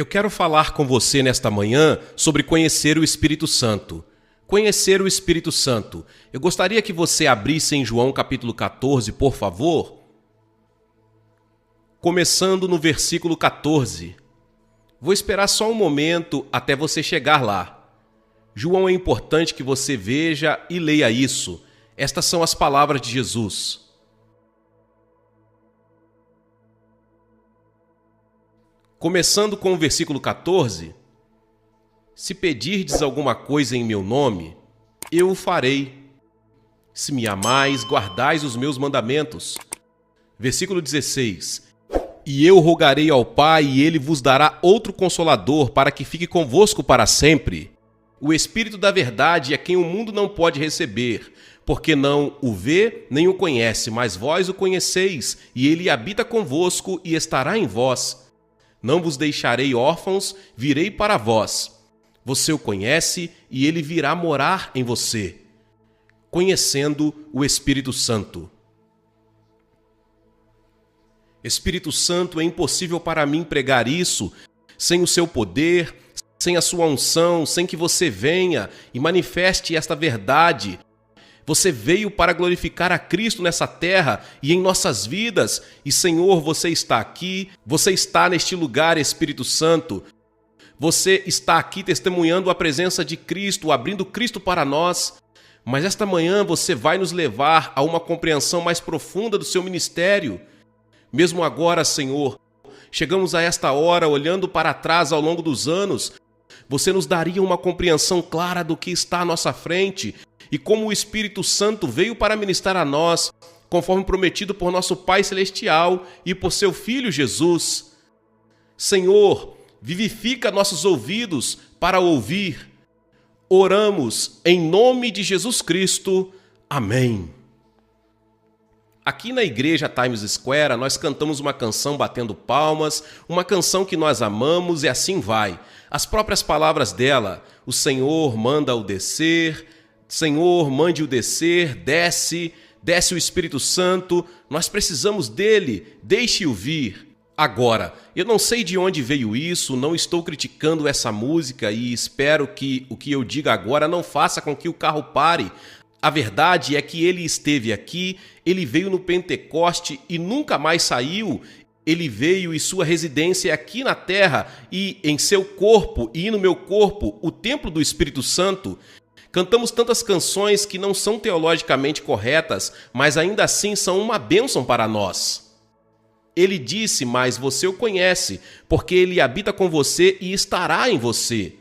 Eu quero falar com você nesta manhã sobre conhecer o Espírito Santo. Conhecer o Espírito Santo. Eu gostaria que você abrisse em João capítulo 14, por favor. Começando no versículo 14. Vou esperar só um momento até você chegar lá. João, é importante que você veja e leia isso. Estas são as palavras de Jesus. Começando com o versículo 14, se pedirdes alguma coisa em meu nome, eu o farei. Se me amais, guardais os meus mandamentos. Versículo 16, e eu rogarei ao Pai, e ele vos dará outro Consolador, para que fique convosco para sempre. O Espírito da verdade é quem o mundo não pode receber, porque não o vê nem o conhece, mas vós o conheceis, e ele habita convosco e estará em vós. Não vos deixarei órfãos, virei para vós. Você o conhece e ele virá morar em você. Conhecendo o Espírito Santo. Espírito Santo, é impossível para mim pregar isso sem o seu poder, sem a sua unção, sem que você venha e manifeste esta verdade. Você veio para glorificar a Cristo nessa terra e em nossas vidas. E, Senhor, você está aqui, você está neste lugar, Espírito Santo. Você está aqui testemunhando a presença de Cristo, abrindo Cristo para nós. Mas esta manhã você vai nos levar a uma compreensão mais profunda do seu ministério. Mesmo agora, Senhor, chegamos a esta hora olhando para trás ao longo dos anos. Você nos daria uma compreensão clara do que está à nossa frente e como o Espírito Santo veio para ministrar a nós, conforme prometido por nosso Pai Celestial e por seu Filho Jesus. Senhor, vivifica nossos ouvidos para ouvir. Oramos em nome de Jesus Cristo. Amém. Aqui na igreja Times Square, nós cantamos uma canção batendo palmas, uma canção que nós amamos e assim vai. As próprias palavras dela, o Senhor manda-o descer, Senhor, mande-o descer, desce o Espírito Santo, nós precisamos dele, deixe-o vir. Agora, eu não sei de onde veio isso, não estou criticando essa música e espero que o que eu diga agora não faça com que o carro pare. A verdade é que ele esteve aqui, ele veio no Pentecoste e nunca mais saiu. Ele veio e sua residência é aqui na terra e em seu corpo e no meu corpo, o templo do Espírito Santo. Cantamos tantas canções que não são teologicamente corretas, mas ainda assim são uma bênção para nós. Ele disse, mas você o conhece, porque ele habita com você e estará em você.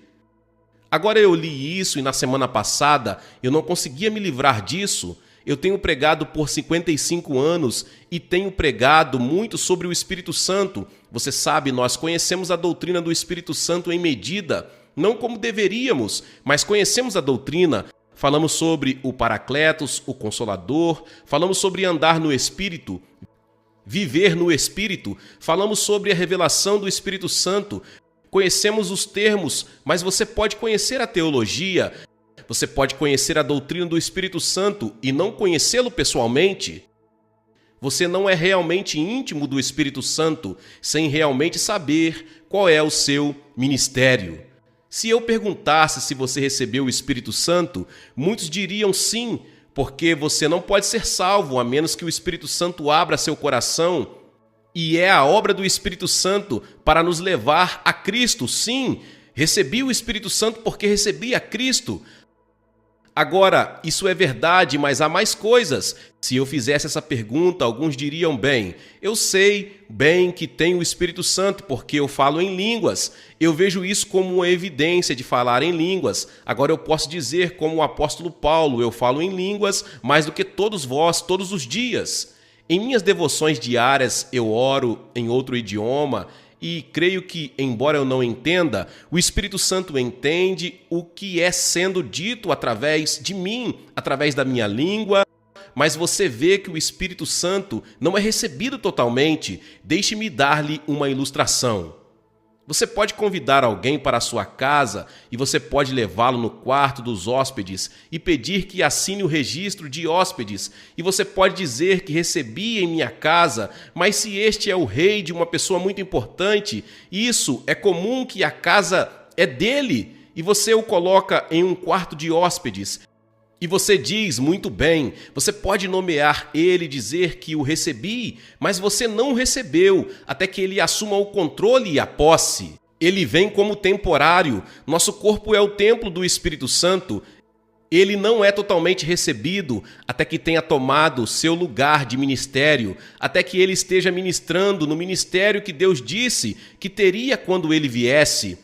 Agora eu li isso e na semana passada eu não conseguia me livrar disso. Eu tenho pregado por 55 anos e tenho pregado muito sobre o Espírito Santo. Você sabe, nós conhecemos a doutrina do Espírito Santo em medida, não como deveríamos, mas conhecemos a doutrina. Falamos sobre o Paracletos, o Consolador, falamos sobre andar no Espírito, viver no Espírito, falamos sobre a revelação do Espírito Santo. Conhecemos os termos, mas você pode conhecer a teologia, você pode conhecer a doutrina do Espírito Santo e não conhecê-lo pessoalmente. Você não é realmente íntimo do Espírito Santo sem realmente saber qual é o seu ministério. Se eu perguntasse se você recebeu o Espírito Santo, muitos diriam sim, porque você não pode ser salvo a menos que o Espírito Santo abra seu coração. E é a obra do Espírito Santo para nos levar a Cristo. Sim, recebi o Espírito Santo porque recebi a Cristo. Agora, isso é verdade, mas há mais coisas. Se eu fizesse essa pergunta, alguns diriam, bem, eu sei bem que tenho o Espírito Santo porque eu falo em línguas. Eu vejo isso como uma evidência de falar em línguas. Agora eu posso dizer, como o apóstolo Paulo, eu falo em línguas mais do que todos vós, todos os dias. Em minhas devoções diárias, eu oro em outro idioma e creio que, embora eu não entenda, o Espírito Santo entende o que é sendo dito através de mim, através da minha língua, mas você vê que o Espírito Santo não é recebido totalmente. Deixe-me dar-lhe uma ilustração. Você pode convidar alguém para a sua casa e você pode levá-lo no quarto dos hóspedes e pedir que assine o registro de hóspedes, e você pode dizer que recebi em minha casa, mas se este é o rei de uma pessoa muito importante, isso é comum que a casa é dele e você o coloca em um quarto de hóspedes. E você diz, muito bem, você pode nomear ele e dizer que o recebi, mas você não o recebeu, até que ele assuma o controle e a posse. Ele vem como temporário, nosso corpo é o templo do Espírito Santo. Ele não é totalmente recebido até que tenha tomado seu lugar de ministério, até que ele esteja ministrando no ministério que Deus disse que teria quando ele viesse.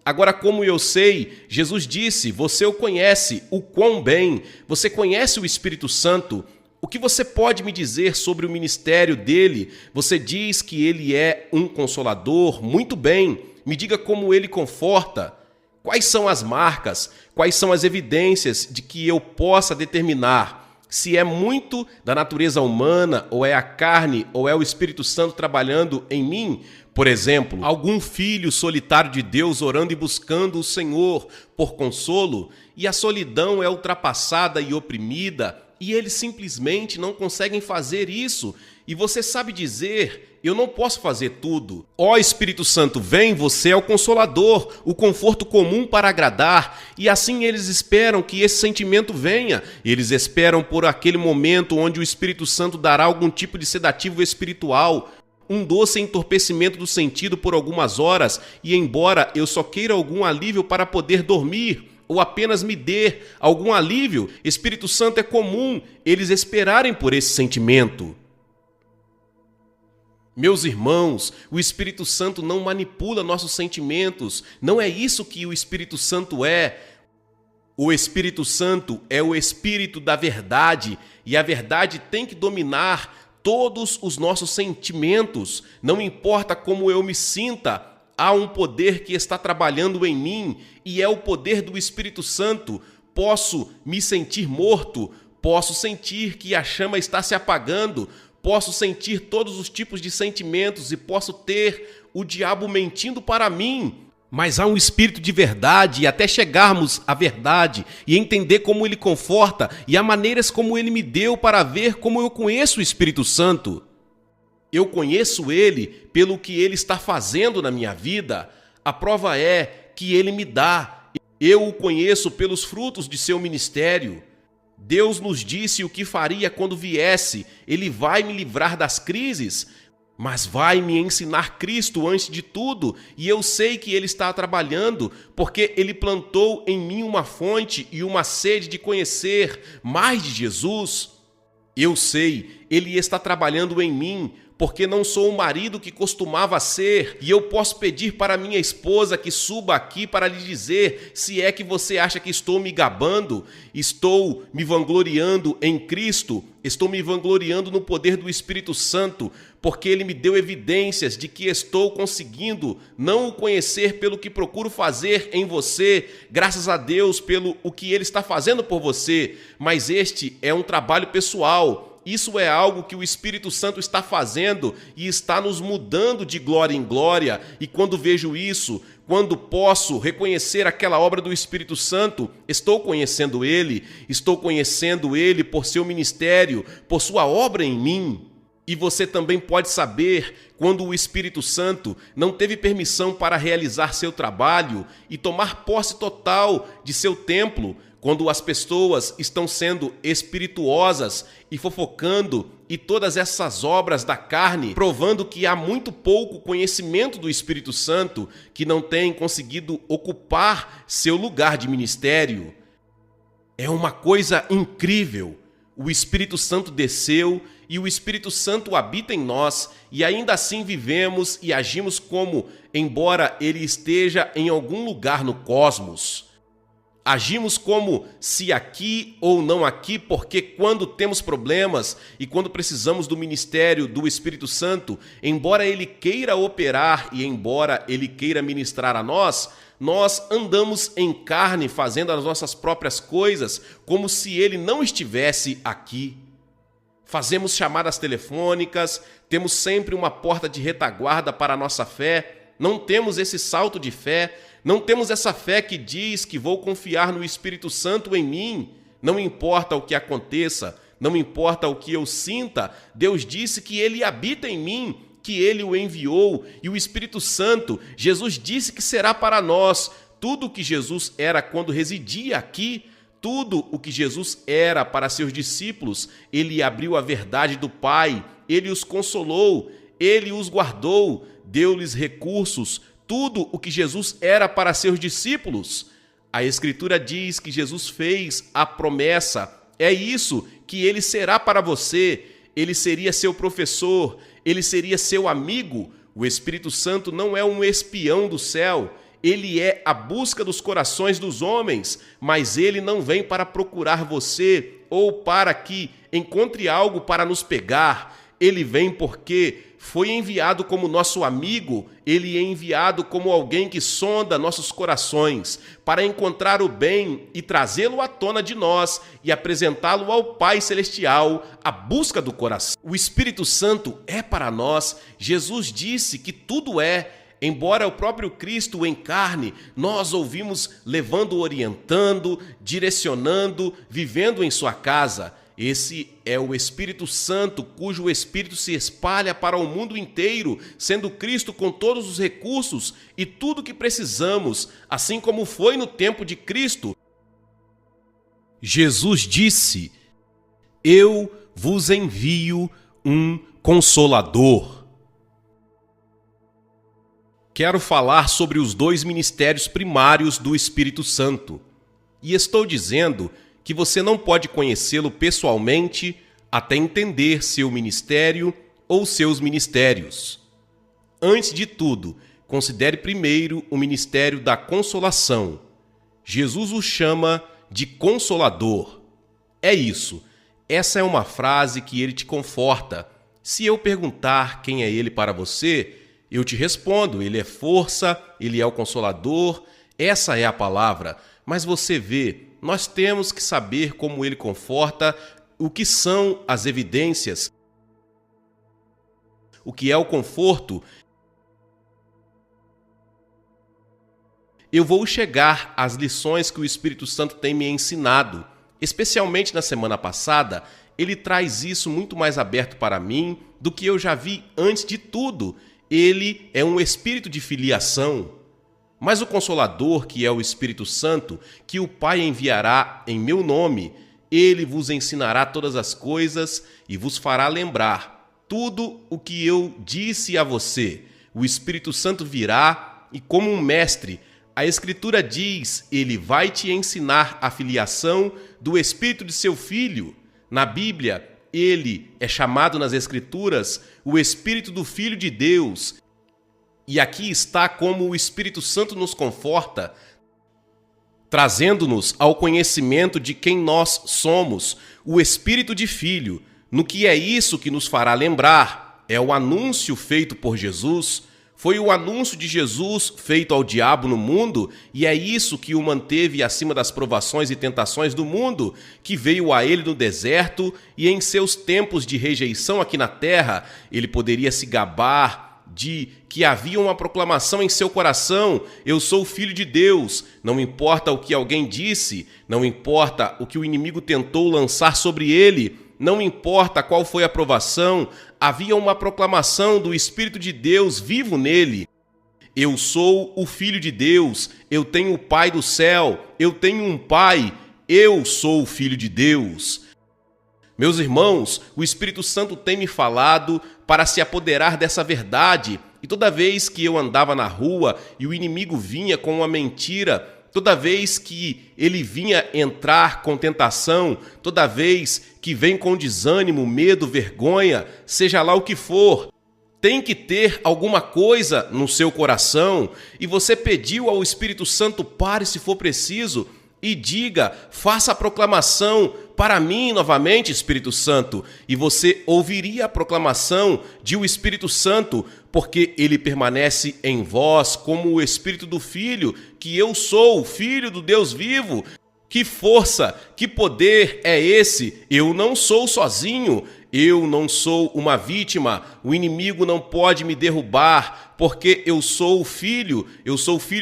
Agora, como eu sei, Jesus disse, você o conhece, o quão bem, você conhece o Espírito Santo. O que você pode me dizer sobre o ministério dele? Você diz que ele é um consolador, muito bem, me diga como ele conforta. Quais são as marcas, quais são as evidências de que eu possa determinar se é muito da natureza humana, ou é a carne, ou é o Espírito Santo trabalhando em mim? Por exemplo, algum filho solitário de Deus orando e buscando o Senhor por consolo, e a solidão é ultrapassada e oprimida, e eles simplesmente não conseguem fazer isso. E você sabe dizer, eu não posso fazer tudo. Ó Espírito Santo, vem, você é o Consolador, o conforto comum para agradar. E assim eles esperam que esse sentimento venha. Eles esperam por aquele momento onde o Espírito Santo dará algum tipo de sedativo espiritual, um doce entorpecimento do sentido por algumas horas, e embora eu só queira algum alívio para poder dormir, ou apenas me dê algum alívio, Espírito Santo, é comum eles esperarem por esse sentimento. Meus irmãos, o Espírito Santo não manipula nossos sentimentos, não é isso que o Espírito Santo é. O Espírito Santo é o Espírito da verdade, e a verdade tem que dominar todos os nossos sentimentos. Não importa como eu me sinta, há um poder que está trabalhando em mim, e é o poder do Espírito Santo. Posso me sentir morto, posso sentir que a chama está se apagando, posso sentir todos os tipos de sentimentos e posso ter o diabo mentindo para mim. Mas há um espírito de verdade, e até chegarmos à verdade e entender como ele conforta, e há maneiras como ele me deu para ver como eu conheço o Espírito Santo. Eu conheço ele pelo que ele está fazendo na minha vida. A prova é que ele me dá. Eu o conheço pelos frutos de seu ministério. Deus nos disse o que faria quando viesse. Ele vai me livrar das crises, mas vai me ensinar Cristo antes de tudo, e eu sei que Ele está trabalhando, porque Ele plantou em mim uma fonte e uma sede de conhecer mais de Jesus. Eu sei, Ele está trabalhando em mim, porque não sou o marido que costumava ser, e eu posso pedir para minha esposa que suba aqui para lhe dizer, se é que você acha que estou me gabando, estou me vangloriando em Cristo, estou me vangloriando no poder do Espírito Santo, porque Ele me deu evidências de que estou conseguindo não o conhecer pelo que procuro fazer em você, graças a Deus pelo o que Ele está fazendo por você, mas este é um trabalho pessoal. Isso é algo que o Espírito Santo está fazendo e está nos mudando de glória em glória. E quando vejo isso, quando posso reconhecer aquela obra do Espírito Santo, estou conhecendo Ele por seu ministério, por sua obra em mim. E você também pode saber quando o Espírito Santo não teve permissão para realizar seu trabalho e tomar posse total de seu templo, quando as pessoas estão sendo espirituosas e fofocando e todas essas obras da carne, provando que há muito pouco conhecimento do Espírito Santo, que não tem conseguido ocupar seu lugar de ministério. É uma coisa incrível. O Espírito Santo desceu e o Espírito Santo habita em nós, e ainda assim vivemos e agimos como, embora ele esteja em algum lugar no cosmos. Agimos como se aqui ou não aqui, porque quando temos problemas e quando precisamos do ministério do Espírito Santo, embora ele queira operar e embora ele queira ministrar a nós, nós andamos em carne fazendo as nossas próprias coisas como se ele não estivesse aqui. Fazemos chamadas telefônicas, temos sempre uma porta de retaguarda para a nossa fé, não temos esse salto de fé, não temos essa fé que diz que vou confiar no Espírito Santo em mim, não importa o que aconteça, não importa o que eu sinta, Deus disse que Ele habita em mim, que Ele o enviou, e o Espírito Santo, Jesus disse que será para nós. Tudo o que Jesus era quando residia aqui, tudo o que Jesus era para seus discípulos, Ele abriu a verdade do Pai, Ele os consolou, Ele os guardou, deu-lhes recursos, tudo o que Jesus era para seus discípulos. A Escritura diz que Jesus fez a promessa, é isso que Ele será para você, Ele seria seu professor, Ele seria seu amigo. O Espírito Santo não é um espião do céu, Ele é a busca dos corações dos homens, mas Ele não vem para procurar você ou para que encontre algo para nos pegar. Ele vem porque foi enviado como nosso amigo, Ele é enviado como alguém que sonda nossos corações, para encontrar o bem e trazê-lo à tona de nós e apresentá-lo ao Pai Celestial, a busca do coração. O Espírito Santo é para nós. Jesus disse que tudo é. Embora o próprio Cristo o encarne, nós ouvimos levando, orientando, direcionando, vivendo em sua casa. Esse é o Espírito Santo, cujo Espírito se espalha para o mundo inteiro, sendo Cristo com todos os recursos e tudo o que precisamos, assim como foi no tempo de Cristo. Jesus disse: "Eu vos envio um Consolador." Quero falar sobre os dois ministérios primários do Espírito Santo. E estou dizendo que você não pode conhecê-lo pessoalmente até entender seu ministério ou seus ministérios. Antes de tudo, considere primeiro o ministério da consolação. Jesus o chama de Consolador. É isso. Essa é uma frase que ele te conforta. Se eu perguntar quem é ele para você, eu te respondo, ele é força, ele é o Consolador, essa é a palavra. Mas você vê, nós temos que saber como ele conforta, o que são as evidências, o que é o conforto. Eu vou chegar às lições que o Espírito Santo tem me ensinado. Especialmente na semana passada, ele traz isso muito mais aberto para mim do que eu já vi antes de tudo. Ele é um espírito de filiação. Mas o Consolador, que é o Espírito Santo, que o Pai enviará em meu nome, ele vos ensinará todas as coisas e vos fará lembrar tudo o que eu disse a você. O Espírito Santo virá e, como um mestre, a Escritura diz, ele vai te ensinar a filiação do Espírito de seu Filho. Na Bíblia, ele é chamado nas Escrituras o Espírito do Filho de Deus. E aqui está como o Espírito Santo nos conforta, trazendo-nos ao conhecimento de quem nós somos, o Espírito de Filho. No que é isso que nos fará lembrar? É o anúncio feito por Jesus. Foi o anúncio de Jesus feito ao diabo no mundo, e é isso que o manteve acima das provações e tentações do mundo, que veio a ele no deserto, e em seus tempos de rejeição aqui na terra, ele poderia se gabar de que havia uma proclamação em seu coração: eu sou o Filho de Deus. Não importa o que alguém disse, não importa o que o inimigo tentou lançar sobre ele, não importa qual foi a provação, havia uma proclamação do Espírito de Deus vivo nele. Eu sou o Filho de Deus, eu tenho o Pai do céu, eu tenho um Pai, eu sou o Filho de Deus. Meus irmãos, o Espírito Santo tem me falado para se apoderar dessa verdade, e toda vez que eu andava na rua e o inimigo vinha com uma mentira, toda vez que ele vinha entrar com tentação, toda vez que vem com desânimo, medo, vergonha, seja lá o que for, tem que ter alguma coisa no seu coração, e você pediu ao Espírito Santo: pare se for preciso e diga, faça a proclamação para mim novamente, Espírito Santo, e você ouviria a proclamação de o Espírito Santo, porque ele permanece em vós como o Espírito do Filho, que eu sou o Filho do Deus vivo. Que força, que poder é esse? Eu não sou sozinho, Eu não sou uma vítima, o inimigo não pode me derrubar, porque eu sou filho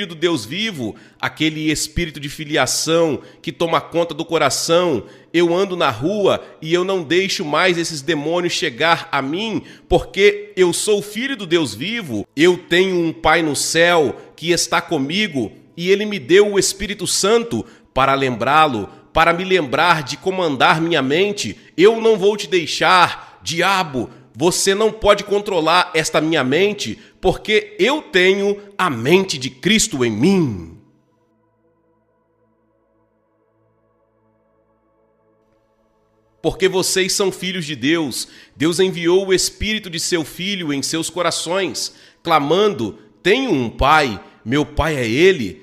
do Deus vivo, aquele espírito de filiação que toma conta do coração. Eu ando na rua e eu não deixo mais esses demônios chegar a mim, porque eu sou filho do Deus vivo. Eu tenho um Pai no céu que está comigo e Ele me deu o Espírito Santo para lembrá-lo, para me lembrar de comandar minha mente. Eu não vou te deixar, diabo, você não pode controlar esta minha mente, porque eu tenho a mente de Cristo em mim. Porque vocês são filhos de Deus, Deus enviou o Espírito de seu Filho em seus corações, clamando: tenho um Pai, meu Pai é Ele.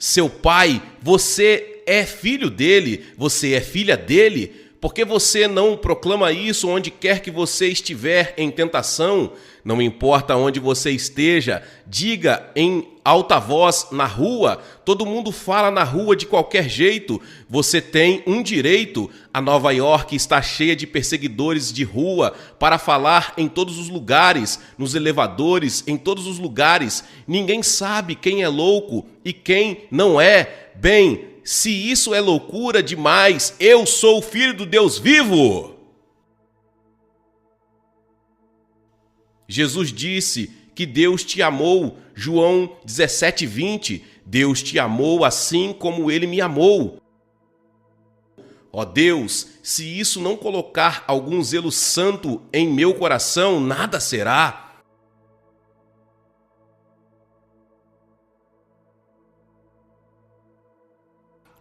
Seu pai, você é filho dele, você é filha dele. Por que você não proclama isso onde quer que você estiver em tentação? Não importa onde você esteja, diga em alta voz na rua. Todo mundo fala na rua de qualquer jeito. Você tem um direito. A Nova York está cheia de perseguidores de rua para falar em todos os lugares, nos elevadores, em todos os lugares. Ninguém sabe quem é louco e quem não é. Bem, se isso é loucura demais, eu sou o Filho do Deus vivo. Jesus disse que Deus te amou, João 17:20, Deus te amou assim como Ele me amou. Ó Deus, se isso não colocar algum zelo santo em meu coração, nada será.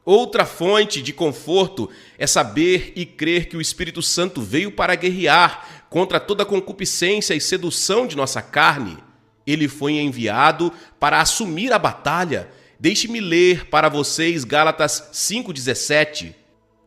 Outra fonte de conforto é saber e crer que o Espírito Santo veio para guerrear contra toda concupiscência e sedução de nossa carne. Ele foi enviado para assumir a batalha. Deixe-me ler para vocês Gálatas 5:17.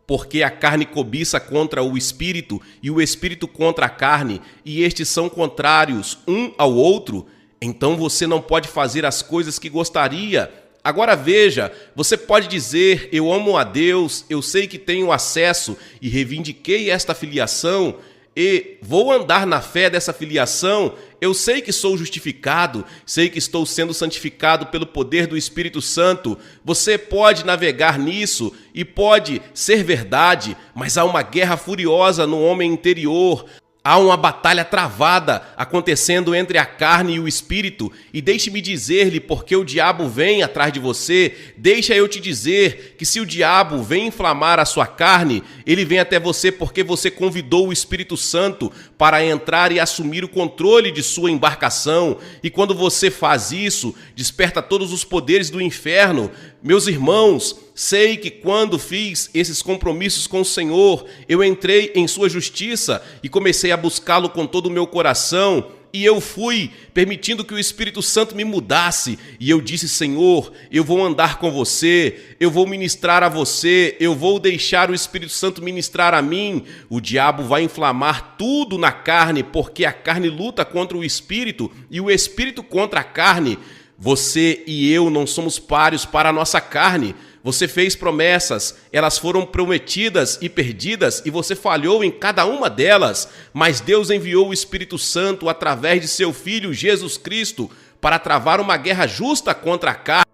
Porque a carne cobiça contra o Espírito e o Espírito contra a carne, e estes são contrários um ao outro. Então você não pode fazer as coisas que gostaria. Agora veja, você pode dizer: eu amo a Deus, eu sei que tenho acesso e reivindiquei esta filiação e vou andar na fé dessa filiação. Eu sei que sou justificado, sei que estou sendo santificado pelo poder do Espírito Santo. Você pode navegar nisso e pode ser verdade, mas há uma guerra furiosa no homem interior. Há uma batalha travada acontecendo entre a carne e o espírito. E deixe-me dizer-lhe porque o diabo vem atrás de você. Deixa eu te dizer que se o diabo vem inflamar a sua carne, ele vem até você porque você convidou o Espírito Santo para entrar e assumir o controle de sua embarcação. E quando você faz isso, desperta todos os poderes do inferno. Meus irmãos, sei que quando fiz esses compromissos com o Senhor, eu entrei em sua justiça e comecei a buscá-lo com todo o meu coração. E eu fui permitindo que o Espírito Santo me mudasse. E eu disse: Senhor, eu vou andar com você, eu vou ministrar a você, eu vou deixar o Espírito Santo ministrar a mim. O diabo vai inflamar tudo na carne, porque a carne luta contra o Espírito e o Espírito contra a carne. Você e eu não somos páreos para a nossa carne. Você fez promessas, elas foram prometidas e perdidas e você falhou em cada uma delas. Mas Deus enviou o Espírito Santo através de seu Filho Jesus Cristo para travar uma guerra justa contra a carne.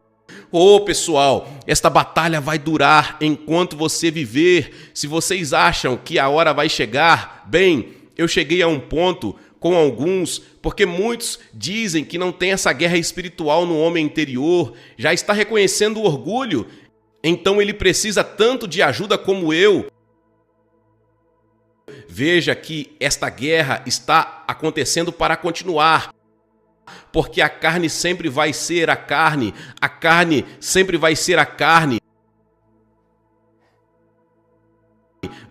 Pessoal, esta batalha vai durar enquanto você viver. Se vocês acham que a hora vai chegar, bem, eu cheguei a um ponto com alguns, porque muitos dizem que não tem essa guerra espiritual no homem interior, já está reconhecendo o orgulho, então ele precisa tanto de ajuda como eu. Veja que esta guerra está acontecendo para continuar, porque a carne sempre vai ser a carne sempre vai ser a carne.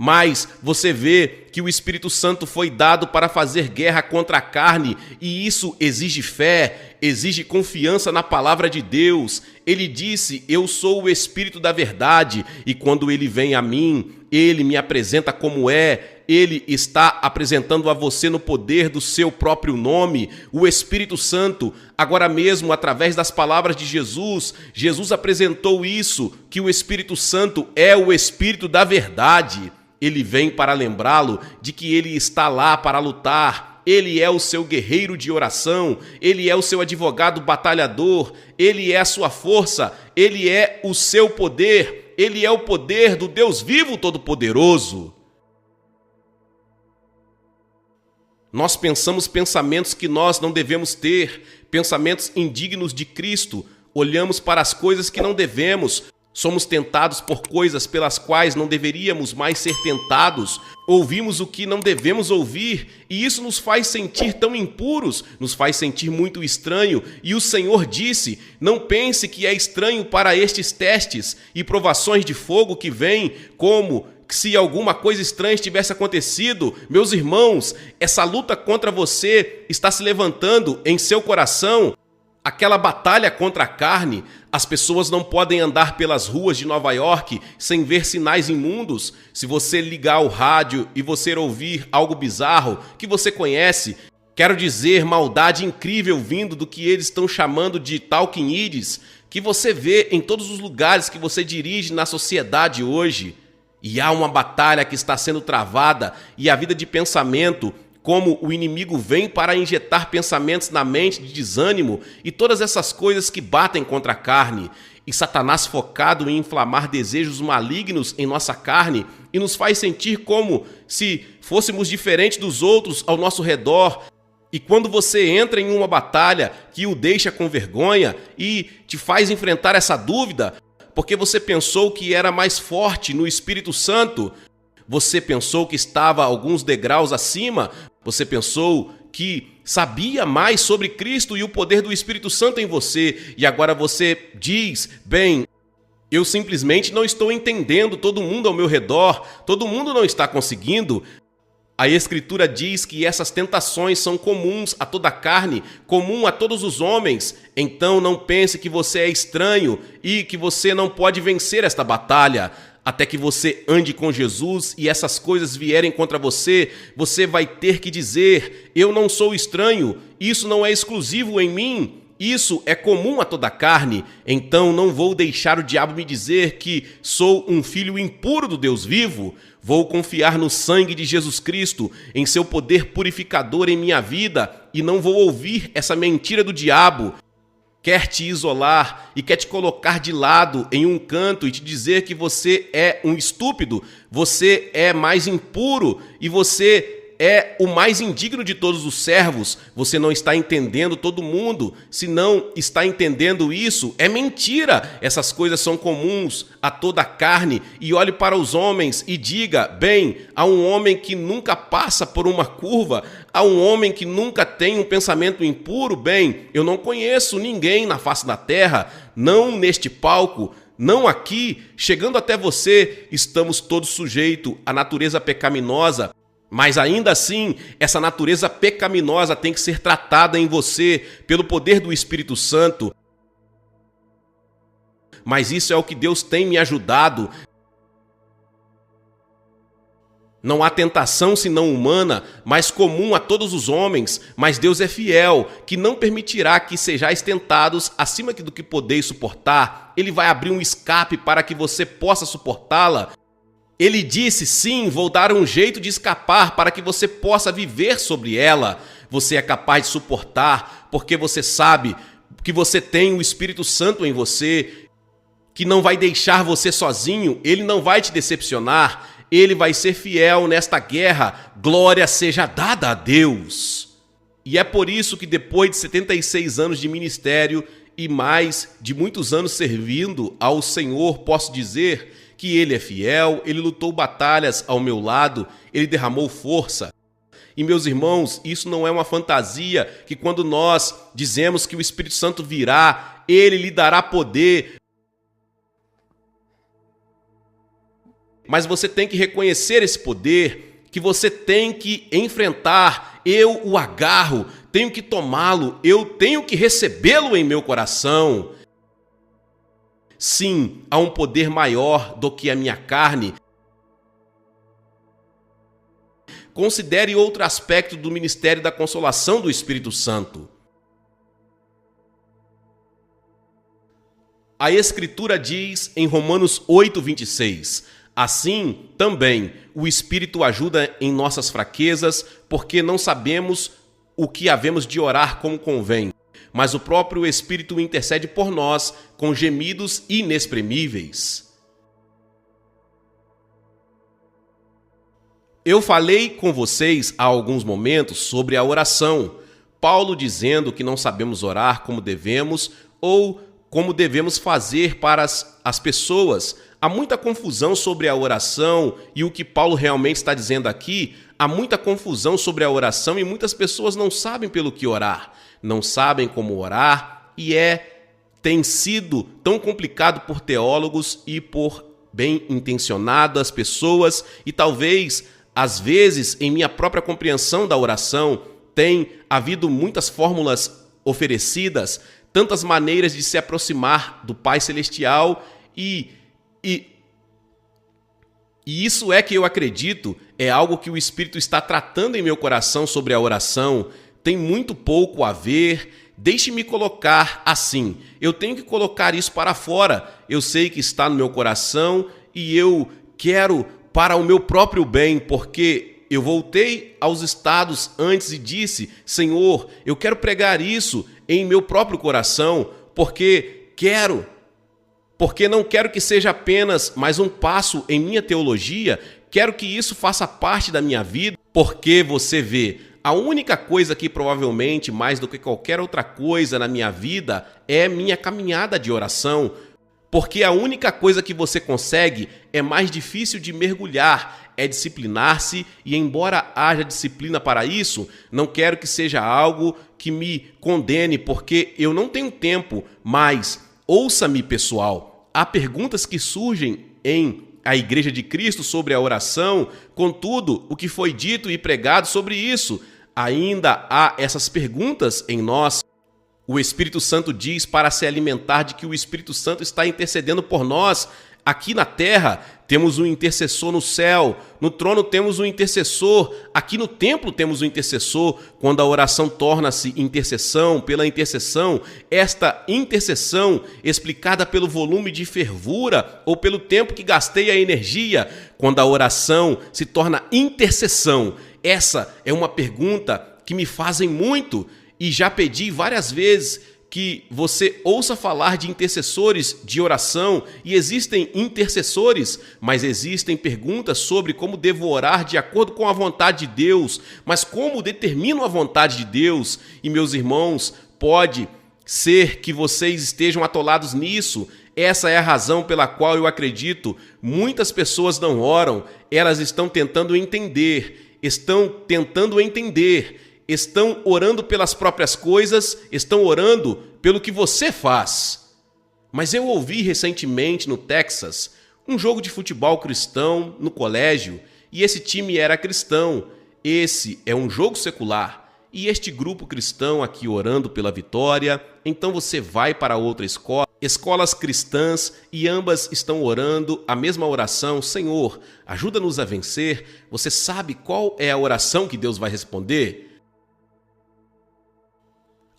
Mas você vê que o Espírito Santo foi dado para fazer guerra contra a carne, e isso exige fé, exige confiança na palavra de Deus. Ele disse: eu sou o Espírito da verdade, e quando ele vem a mim, ele me apresenta como é. Ele está apresentando a você no poder do seu próprio nome, o Espírito Santo. Agora mesmo, através das palavras de Jesus, Jesus apresentou isso, que o Espírito Santo é o Espírito da verdade. ele vem para lembrá-lo de que ele está lá para lutar. Ele é o seu guerreiro de oração, ele é o seu advogado batalhador, ele é a sua força, ele é o seu poder, ele é o poder do Deus vivo todo-poderoso. Nós pensamos pensamentos que nós não devemos ter, pensamentos indignos de Cristo, olhamos para as coisas que não devemos, somos tentados por coisas pelas quais não deveríamos mais ser tentados, ouvimos o que não devemos ouvir, e isso nos faz sentir tão impuros, nos faz sentir muito estranho, e o Senhor disse: não pense que é estranho para estes testes e provações de fogo que vêm, como se alguma coisa estranha tivesse acontecido. Meus irmãos, essa luta contra você está se levantando em seu coração. Aquela batalha contra a carne, as pessoas não podem andar pelas ruas de Nova York sem ver sinais imundos. Se você ligar o rádio e você ouvir algo bizarro que você conhece, quero dizer, maldade incrível vindo do que eles estão chamando de talking heads, que você vê em todos os lugares que você dirige na sociedade hoje. E há uma batalha que está sendo travada, e a vida de pensamento, como o inimigo vem para injetar pensamentos na mente de desânimo e todas essas coisas que batem contra a carne. E Satanás focado em inflamar desejos malignos em nossa carne e nos faz sentir como se fôssemos diferentes dos outros ao nosso redor. E quando você entra em uma batalha que o deixa com vergonha e te faz enfrentar essa dúvida, porque você pensou que era mais forte no Espírito Santo, você pensou que estava alguns degraus acima, você pensou que sabia mais sobre Cristo e o poder do Espírito Santo em você, e agora você diz: bem, eu simplesmente não estou entendendo todo mundo ao meu redor, todo mundo não está conseguindo. A Escritura diz que essas tentações são comuns a toda a carne, comum a todos os homens. Então não pense que você é estranho e que você não pode vencer esta batalha. Até que você ande com Jesus e essas coisas vierem contra você, você vai ter que dizer: eu não sou estranho, isso não é exclusivo em mim, isso é comum a toda a carne. Então não vou deixar o diabo me dizer que sou um filho impuro do Deus vivo. Vou confiar no sangue de Jesus Cristo, em seu poder purificador em minha vida, e não vou ouvir essa mentira do diabo. Quer te isolar e quer te colocar de lado em um canto e te dizer que você é um estúpido, você é mais impuro e você é o mais indigno de todos os servos. Você não está entendendo todo mundo. Se não está entendendo isso, é mentira. Essas coisas são comuns a toda a carne. E olhe para os homens e diga: bem, há um homem que nunca passa por uma curva, há um homem que nunca tem um pensamento impuro. Bem, eu não conheço ninguém na face da terra, não neste palco, não aqui. Chegando até você, estamos todos sujeitos à natureza pecaminosa. Mas ainda assim, essa natureza pecaminosa tem que ser tratada em você pelo poder do Espírito Santo. Mas isso é o que Deus tem me ajudado. Não há tentação senão humana, mas comum a todos os homens. Mas Deus é fiel, que não permitirá que sejais tentados acima do que podeis suportar. Ele vai abrir um escape para que você possa suportá-la. Ele disse: sim, vou dar um jeito de escapar para que você possa viver sobre ela. Você é capaz de suportar, porque você sabe que você tem o Espírito Santo em você, que não vai deixar você sozinho, ele não vai te decepcionar, ele vai ser fiel nesta guerra. Glória seja dada a Deus. E é por isso que depois de 76 anos de ministério e mais de muitos anos servindo ao Senhor, posso dizer que Ele é fiel, Ele lutou batalhas ao meu lado, Ele derramou força. E, meus irmãos, isso não é uma fantasia que quando nós dizemos que o Espírito Santo virá, Ele lhe dará poder. Mas você tem que reconhecer esse poder, que você tem que enfrentar. Eu o agarro, tenho que tomá-lo, eu tenho que recebê-lo em meu coração. Sim, há um poder maior do que a minha carne. Considere outro aspecto do ministério da consolação do Espírito Santo. A Escritura diz em Romanos 8:26, Assim, também, o Espírito ajuda em nossas fraquezas, porque não sabemos o que havemos de orar como convém, mas o próprio Espírito intercede por nós com gemidos inexprimíveis. Eu falei com vocês há alguns momentos sobre a oração, Paulo dizendo que não sabemos orar como devemos ou como devemos fazer para as pessoas. Há muita confusão sobre a oração e o que Paulo realmente está dizendo aqui. Há muita confusão sobre a oração e muitas pessoas não sabem pelo que orar, não sabem como orar e tem sido tão complicado por teólogos e por bem intencionadas pessoas e talvez, às vezes, em minha própria compreensão da oração, tem havido muitas fórmulas oferecidas, tantas maneiras de se aproximar do Pai Celestial e isso é que eu acredito, é algo que o Espírito está tratando em meu coração sobre a oração. Tem muito pouco a ver. Deixe-me colocar assim, eu tenho que colocar isso para fora. Eu sei que está no meu coração e eu quero para o meu próprio bem, porque eu voltei aos estados antes e disse, Senhor, eu quero pregar isso em meu próprio coração, porque não quero que seja apenas mais um passo em minha teologia, quero que isso faça parte da minha vida, porque você vê, a única coisa que provavelmente, mais do que qualquer outra coisa na minha vida, é minha caminhada de oração, porque a única coisa que você consegue é mais difícil de mergulhar, é disciplinar-se e embora haja disciplina para isso, não quero que seja algo que me condene, porque eu não tenho tempo, mas ouça-me, pessoal, há perguntas que surgem em a Igreja de Cristo sobre a oração, contudo, o que foi dito e pregado sobre isso, ainda há essas perguntas em nós. O Espírito Santo diz para se alimentar de que o Espírito Santo está intercedendo por nós. Aqui na terra temos um intercessor no céu, no trono temos um intercessor, aqui no templo temos um intercessor. Quando a oração torna-se intercessão, pela intercessão, esta intercessão explicada pelo volume de fervura ou pelo tempo que gastei a energia, quando a oração se torna intercessão, essa é uma pergunta que me fazem muito e já pedi várias vezes que você ouça falar de intercessores de oração e existem intercessores, mas existem perguntas sobre como devo orar de acordo com a vontade de Deus, mas como determino a vontade de Deus? E meus irmãos, pode ser que vocês estejam atolados nisso. Essa é a razão pela qual eu acredito muitas pessoas não oram, elas estão tentando entender, estão orando pelas próprias coisas, estão orando pelo que você faz. Mas eu ouvi recentemente no Texas um jogo de futebol cristão no colégio e esse time era cristão. Esse é um jogo secular e este grupo cristão aqui orando pela vitória. Então você vai para outra escola, escolas cristãs e ambas estão orando a mesma oração. Senhor, ajuda-nos a vencer. Você sabe qual é a oração que Deus vai responder?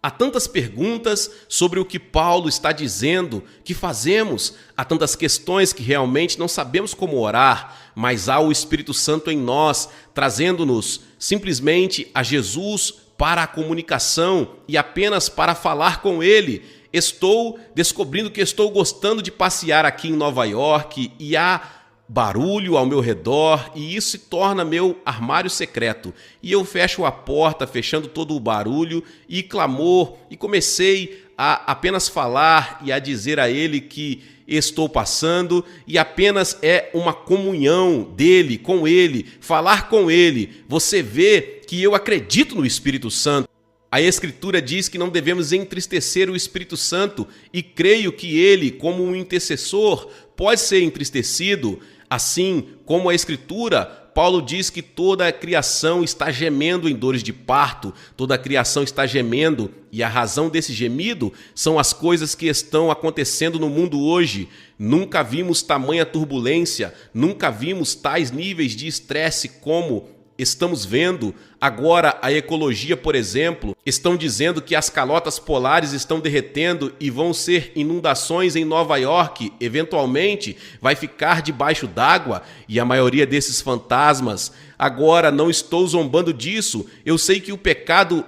Há tantas perguntas sobre o que Paulo está dizendo que fazemos, há tantas questões que realmente não sabemos como orar, mas há o Espírito Santo em nós, trazendo-nos simplesmente a Jesus para a comunicação e apenas para falar com Ele. Estou descobrindo que estou gostando de passear aqui em Nova York e há barulho ao meu redor e isso se torna meu armário secreto. E eu fecho a porta, fechando todo o barulho e clamor e comecei a apenas falar e a dizer a Ele que estou passando e apenas é uma comunhão dele, com Ele, falar com Ele. Você vê que eu acredito no Espírito Santo. A Escritura diz que não devemos entristecer o Espírito Santo e creio que Ele, como um intercessor, pode ser entristecido. Assim como a Escritura, Paulo diz que toda a criação está gemendo em dores de parto, toda a criação está gemendo e a razão desse gemido são as coisas que estão acontecendo no mundo hoje. Nunca vimos tamanha turbulência, nunca vimos tais níveis de estresse como estamos vendo agora a ecologia, por exemplo, estão dizendo que as calotas polares estão derretendo e vão ser inundações em Nova York, eventualmente vai ficar debaixo d'água, e a maioria desses fantasmas. Agora, não estou zombando disso, eu sei que o pecado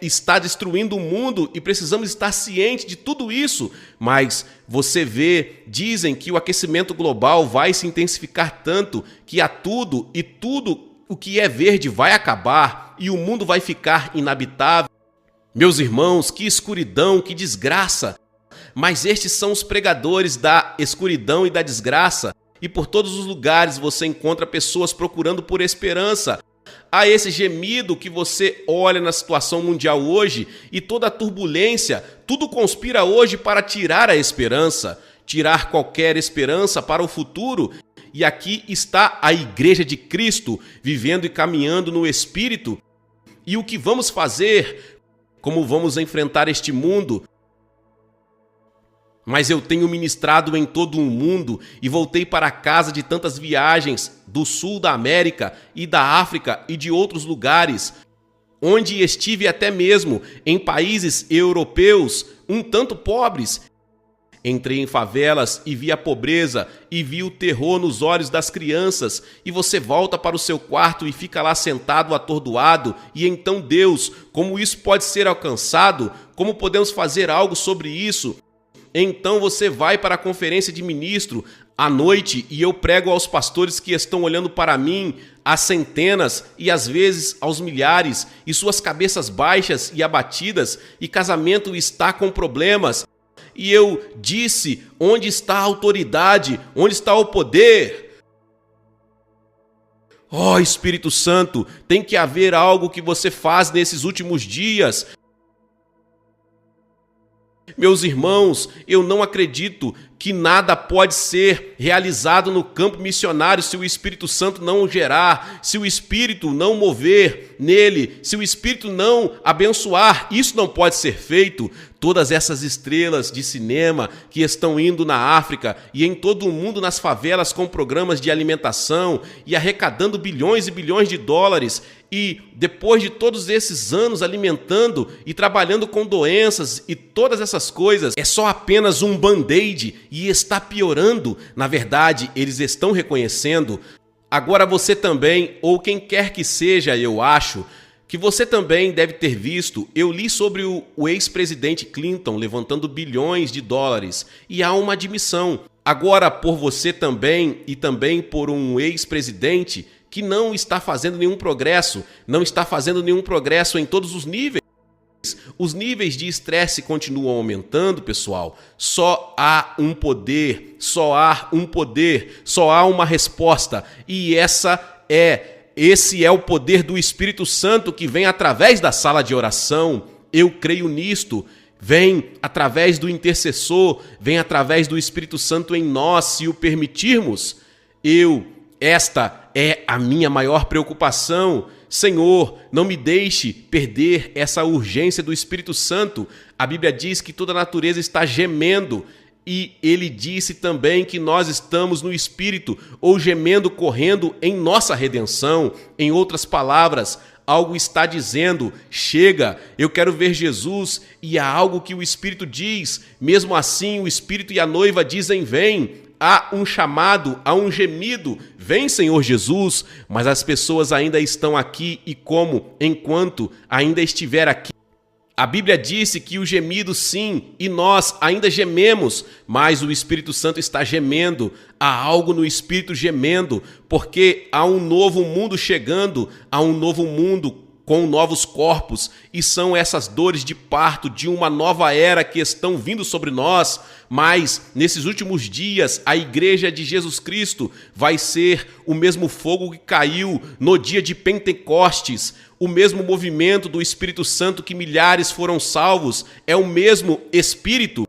está destruindo o mundo e precisamos estar cientes de tudo isso, mas você vê, dizem que o aquecimento global vai se intensificar tanto que tudo o que é verde vai acabar e o mundo vai ficar inabitável. Meus irmãos, que escuridão, que desgraça! Mas estes são os pregadores da escuridão e da desgraça, e por todos os lugares você encontra pessoas procurando por esperança. Há esse gemido que você olha na situação mundial hoje e toda a turbulência, tudo conspira hoje para tirar a esperança, tirar qualquer esperança para o futuro. E aqui está a Igreja de Cristo, vivendo e caminhando no Espírito. E o que vamos fazer? Como vamos enfrentar este mundo? Mas eu tenho ministrado em todo o mundo e voltei para casa de tantas viagens do sul da América e da África e de outros lugares, onde estive até mesmo em países europeus um tanto pobres. Entrei em favelas e vi a pobreza e vi o terror nos olhos das crianças, e você volta para o seu quarto e fica lá sentado atordoado, e então Deus, como isso pode ser alcançado? Como podemos fazer algo sobre isso? Então você vai para a conferência de ministro à noite e eu prego aos pastores que estão olhando para mim, às centenas e às vezes aos milhares, e suas cabeças baixas e abatidas, e casamento está com problemas. E eu disse, onde está a autoridade? Onde está o poder? Oh, Espírito Santo, tem que haver algo que você faz nesses últimos dias. Meus irmãos, eu não acredito que nada pode ser realizado no campo missionário se o Espírito Santo não gerar, se o Espírito não mover nele, se o Espírito não abençoar. Isso não pode ser feito. Todas essas estrelas de cinema que estão indo na África e em todo o mundo nas favelas com programas de alimentação e arrecadando bilhões e bilhões de dólares, e depois de todos esses anos alimentando e trabalhando com doenças e todas essas coisas, é só apenas um band-aid e está piorando. Na verdade, eles estão reconhecendo. Agora você também, ou quem quer que seja, eu acho que você também deve ter visto, eu li sobre o ex-presidente Clinton levantando bilhões de dólares e há uma admissão. Agora, por você também e também por um ex-presidente que não está fazendo nenhum progresso, não está fazendo nenhum progresso em todos os níveis. Os níveis de estresse continuam aumentando, pessoal. Só há um poder, só há um poder, só há uma resposta. E esse é o poder do Espírito Santo que vem através da sala de oração. Eu creio nisto. Vem através do intercessor, vem através do Espírito Santo em nós, se o permitirmos. Esta é a minha maior preocupação. Senhor, não me deixe perder essa urgência do Espírito Santo. A Bíblia diz que toda a natureza está gemendo. E ele disse também que nós estamos no Espírito, ou gemendo, correndo em nossa redenção. Em outras palavras, algo está dizendo, chega, eu quero ver Jesus, e há algo que o Espírito diz. Mesmo assim, o Espírito e a noiva dizem, vem. Há um chamado, há um gemido, vem Senhor Jesus, mas as pessoas ainda estão aqui e enquanto ainda estiver aqui. A Bíblia disse que o gemido sim, e nós ainda gememos, mas o Espírito Santo está gemendo, há algo no Espírito gemendo, porque há um novo mundo chegando, há um novo mundo com novos corpos, e são essas dores de parto de uma nova era que estão vindo sobre nós. Mas nesses últimos dias a Igreja de Jesus Cristo vai ser o mesmo fogo que caiu no dia de Pentecostes, o mesmo movimento do Espírito Santo que milhares foram salvos. É o mesmo Espírito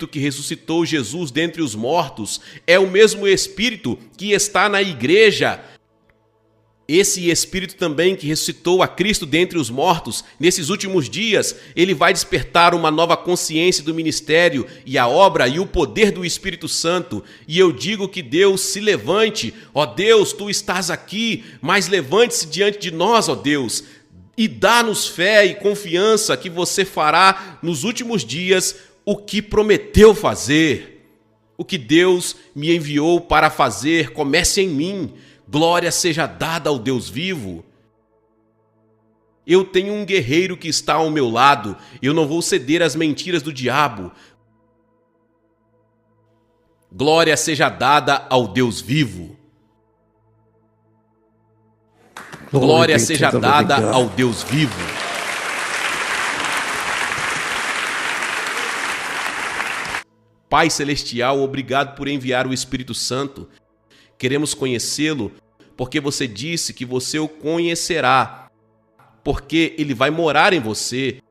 que ressuscitou Jesus dentre os mortos, é o mesmo Espírito que está na Igreja. Esse Espírito também que ressuscitou a Cristo dentre os mortos, nesses últimos dias, ele vai despertar uma nova consciência do ministério e a obra e o poder do Espírito Santo. E eu digo que Deus se levante, ó Deus, tu estás aqui, mas levante-se diante de nós, ó Deus, e dá-nos fé e confiança que você fará nos últimos dias o que prometeu fazer. O que Deus me enviou para fazer, comece em mim. Glória seja dada ao Deus vivo. Eu tenho um guerreiro que está ao meu lado. Eu não vou ceder às mentiras do diabo. Glória seja dada ao Deus vivo. Glória seja dada ao Deus vivo. Pai Celestial, obrigado por enviar o Espírito Santo. Queremos conhecê-lo, porque você disse que você o conhecerá, porque ele vai morar em você,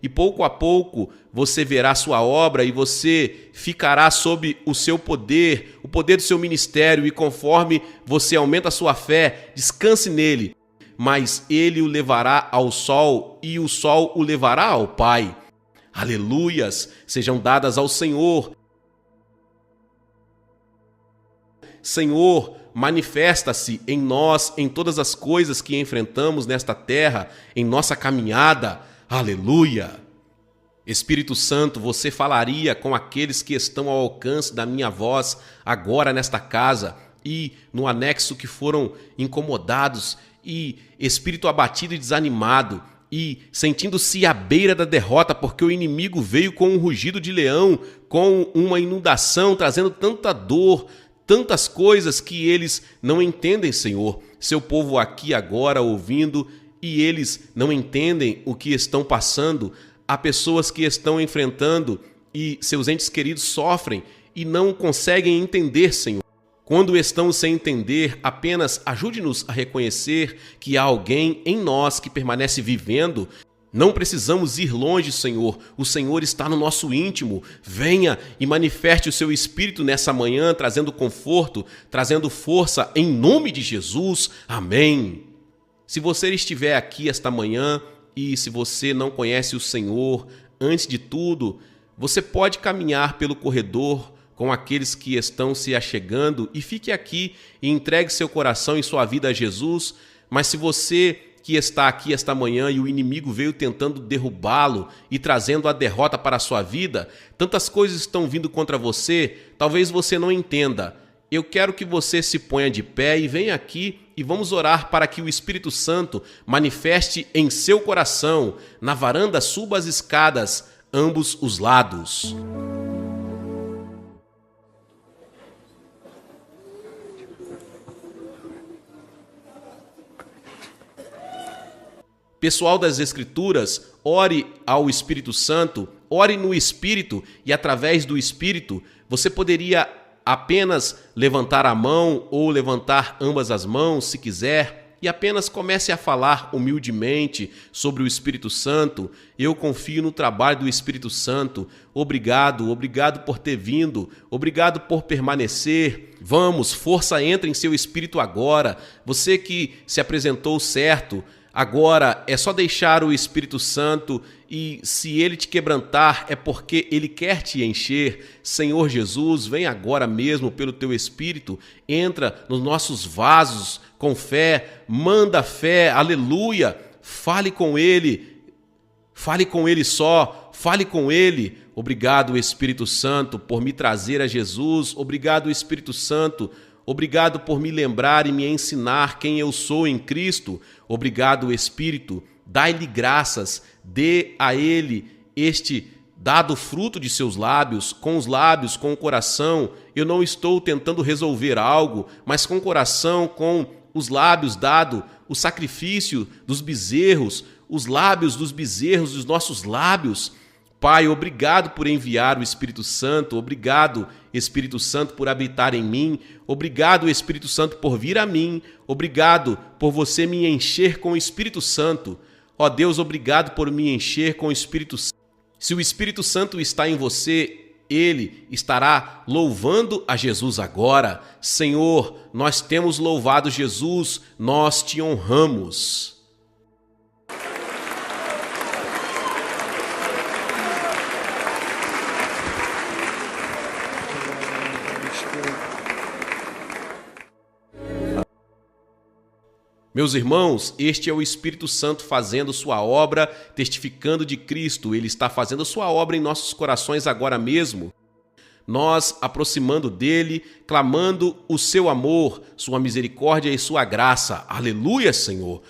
e pouco a pouco você verá sua obra e você ficará sob o seu poder, o poder do seu ministério, e conforme você aumenta a sua fé, descanse nele, mas ele o levará ao sol e o sol o levará ao Pai. Aleluias, sejam dadas ao Senhor. Senhor, manifesta-se em nós, em todas as coisas que enfrentamos nesta terra, em nossa caminhada. Aleluia! Espírito Santo, você falaria com aqueles que estão ao alcance da minha voz agora nesta casa e no anexo que foram incomodados e espírito abatido e desanimado e sentindo-se à beira da derrota porque o inimigo veio com um rugido de leão, com uma inundação, trazendo tanta dor, tantas coisas que eles não entendem, Senhor. Seu povo aqui agora ouvindo e eles não entendem o que estão passando. Há pessoas que estão enfrentando e seus entes queridos sofrem e não conseguem entender, Senhor. Quando estão sem entender, apenas ajude-nos a reconhecer que há alguém em nós que permanece vivendo. Não precisamos ir longe, Senhor. O Senhor está no nosso íntimo. Venha e manifeste o seu Espírito nessa manhã, trazendo conforto, trazendo força, em nome de Jesus. Amém. Se você estiver aqui esta manhã e se você não conhece o Senhor, antes de tudo, você pode caminhar pelo corredor com aqueles que estão se achegando e fique aqui e entregue seu coração e sua vida a Jesus. Mas se você que está aqui esta manhã e o inimigo veio tentando derrubá-lo e trazendo a derrota para a sua vida, tantas coisas estão vindo contra você, talvez você não entenda. Eu quero que você se ponha de pé e venha aqui e vamos orar para que o Espírito Santo manifeste em seu coração. Na varanda, suba as escadas, ambos os lados. Pessoal das Escrituras, ore ao Espírito Santo, ore no Espírito e através do Espírito você poderia apenas levantar a mão ou levantar ambas as mãos, se quiser, e apenas comece a falar humildemente sobre o Espírito Santo. Eu confio no trabalho do Espírito Santo. Obrigado, obrigado por ter vindo, obrigado por permanecer. Vamos, força entra em seu espírito agora. Você que se apresentou certo, agora é só deixar o Espírito Santo e se ele te quebrantar é porque ele quer te encher. Senhor Jesus, vem agora mesmo pelo teu Espírito, entra nos nossos vasos com fé, manda fé, aleluia. Fale com ele só, fale com ele. Obrigado, Espírito Santo, por me trazer a Jesus. Obrigado, Espírito Santo, obrigado por me lembrar e me ensinar quem eu sou em Cristo. Obrigado, Espírito. Dai-lhe graças, dê a ele este dado fruto de seus lábios, com os lábios, com o coração. Eu não estou tentando resolver algo, mas com o coração, com os lábios dado o sacrifício dos bezerros, os lábios dos bezerros dos nossos lábios. Pai, obrigado por enviar o Espírito Santo, obrigado, Espírito Santo, por habitar em mim, obrigado, Espírito Santo, por vir a mim, obrigado por você me encher com o Espírito Santo. Ó Deus, obrigado por me encher com o Espírito Santo. Se o Espírito Santo está em você, ele estará louvando a Jesus agora. Senhor, nós temos louvado Jesus, nós te honramos. Meus irmãos, este é o Espírito Santo fazendo sua obra, testificando de Cristo. Ele está fazendo sua obra em nossos corações agora mesmo. Nós aproximando dele, clamando o seu amor, sua misericórdia e sua graça. Aleluia, Senhor!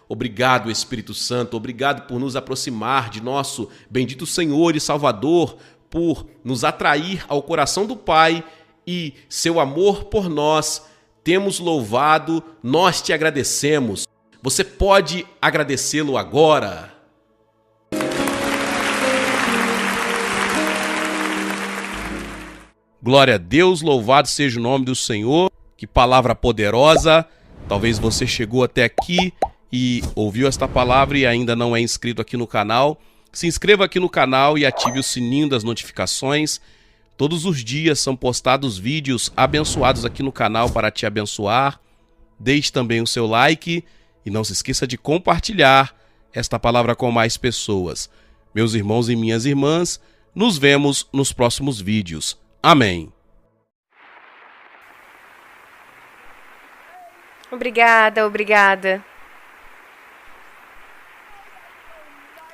Obrigado, Espírito Santo, obrigado por nos aproximar de nosso bendito Senhor e Salvador, por nos atrair ao coração do Pai e seu amor por nós. Temos louvado, nós te agradecemos. Você pode agradecê-lo agora. Glória a Deus, louvado seja o nome do Senhor. Que palavra poderosa. Talvez você chegou até aqui e ouviu esta palavra e ainda não é inscrito aqui no canal. Se inscreva aqui no canal e ative o sininho das notificações. Todos os dias são postados vídeos abençoados aqui no canal para te abençoar. Deixe também o seu like e não se esqueça de compartilhar esta palavra com mais pessoas. Meus irmãos e minhas irmãs, nos vemos nos próximos vídeos. Amém. Obrigada, obrigada.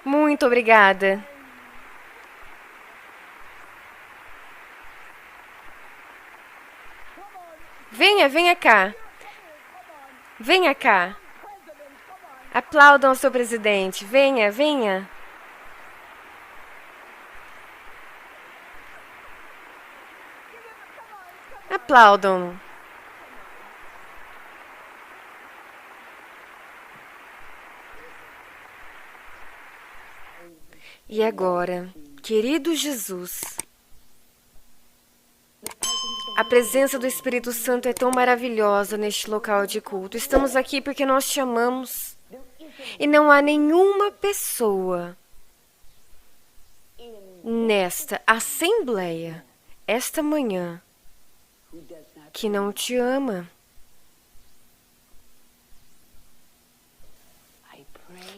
Muito obrigada. Venha cá. Venha cá. Aplaudam o seu presidente. Venha. Aplaudam. E agora, querido Jesus, a presença do Espírito Santo é tão maravilhosa neste local de culto. Estamos aqui porque nós te amamos. E não há nenhuma pessoa nesta assembleia, esta manhã, que não te ama.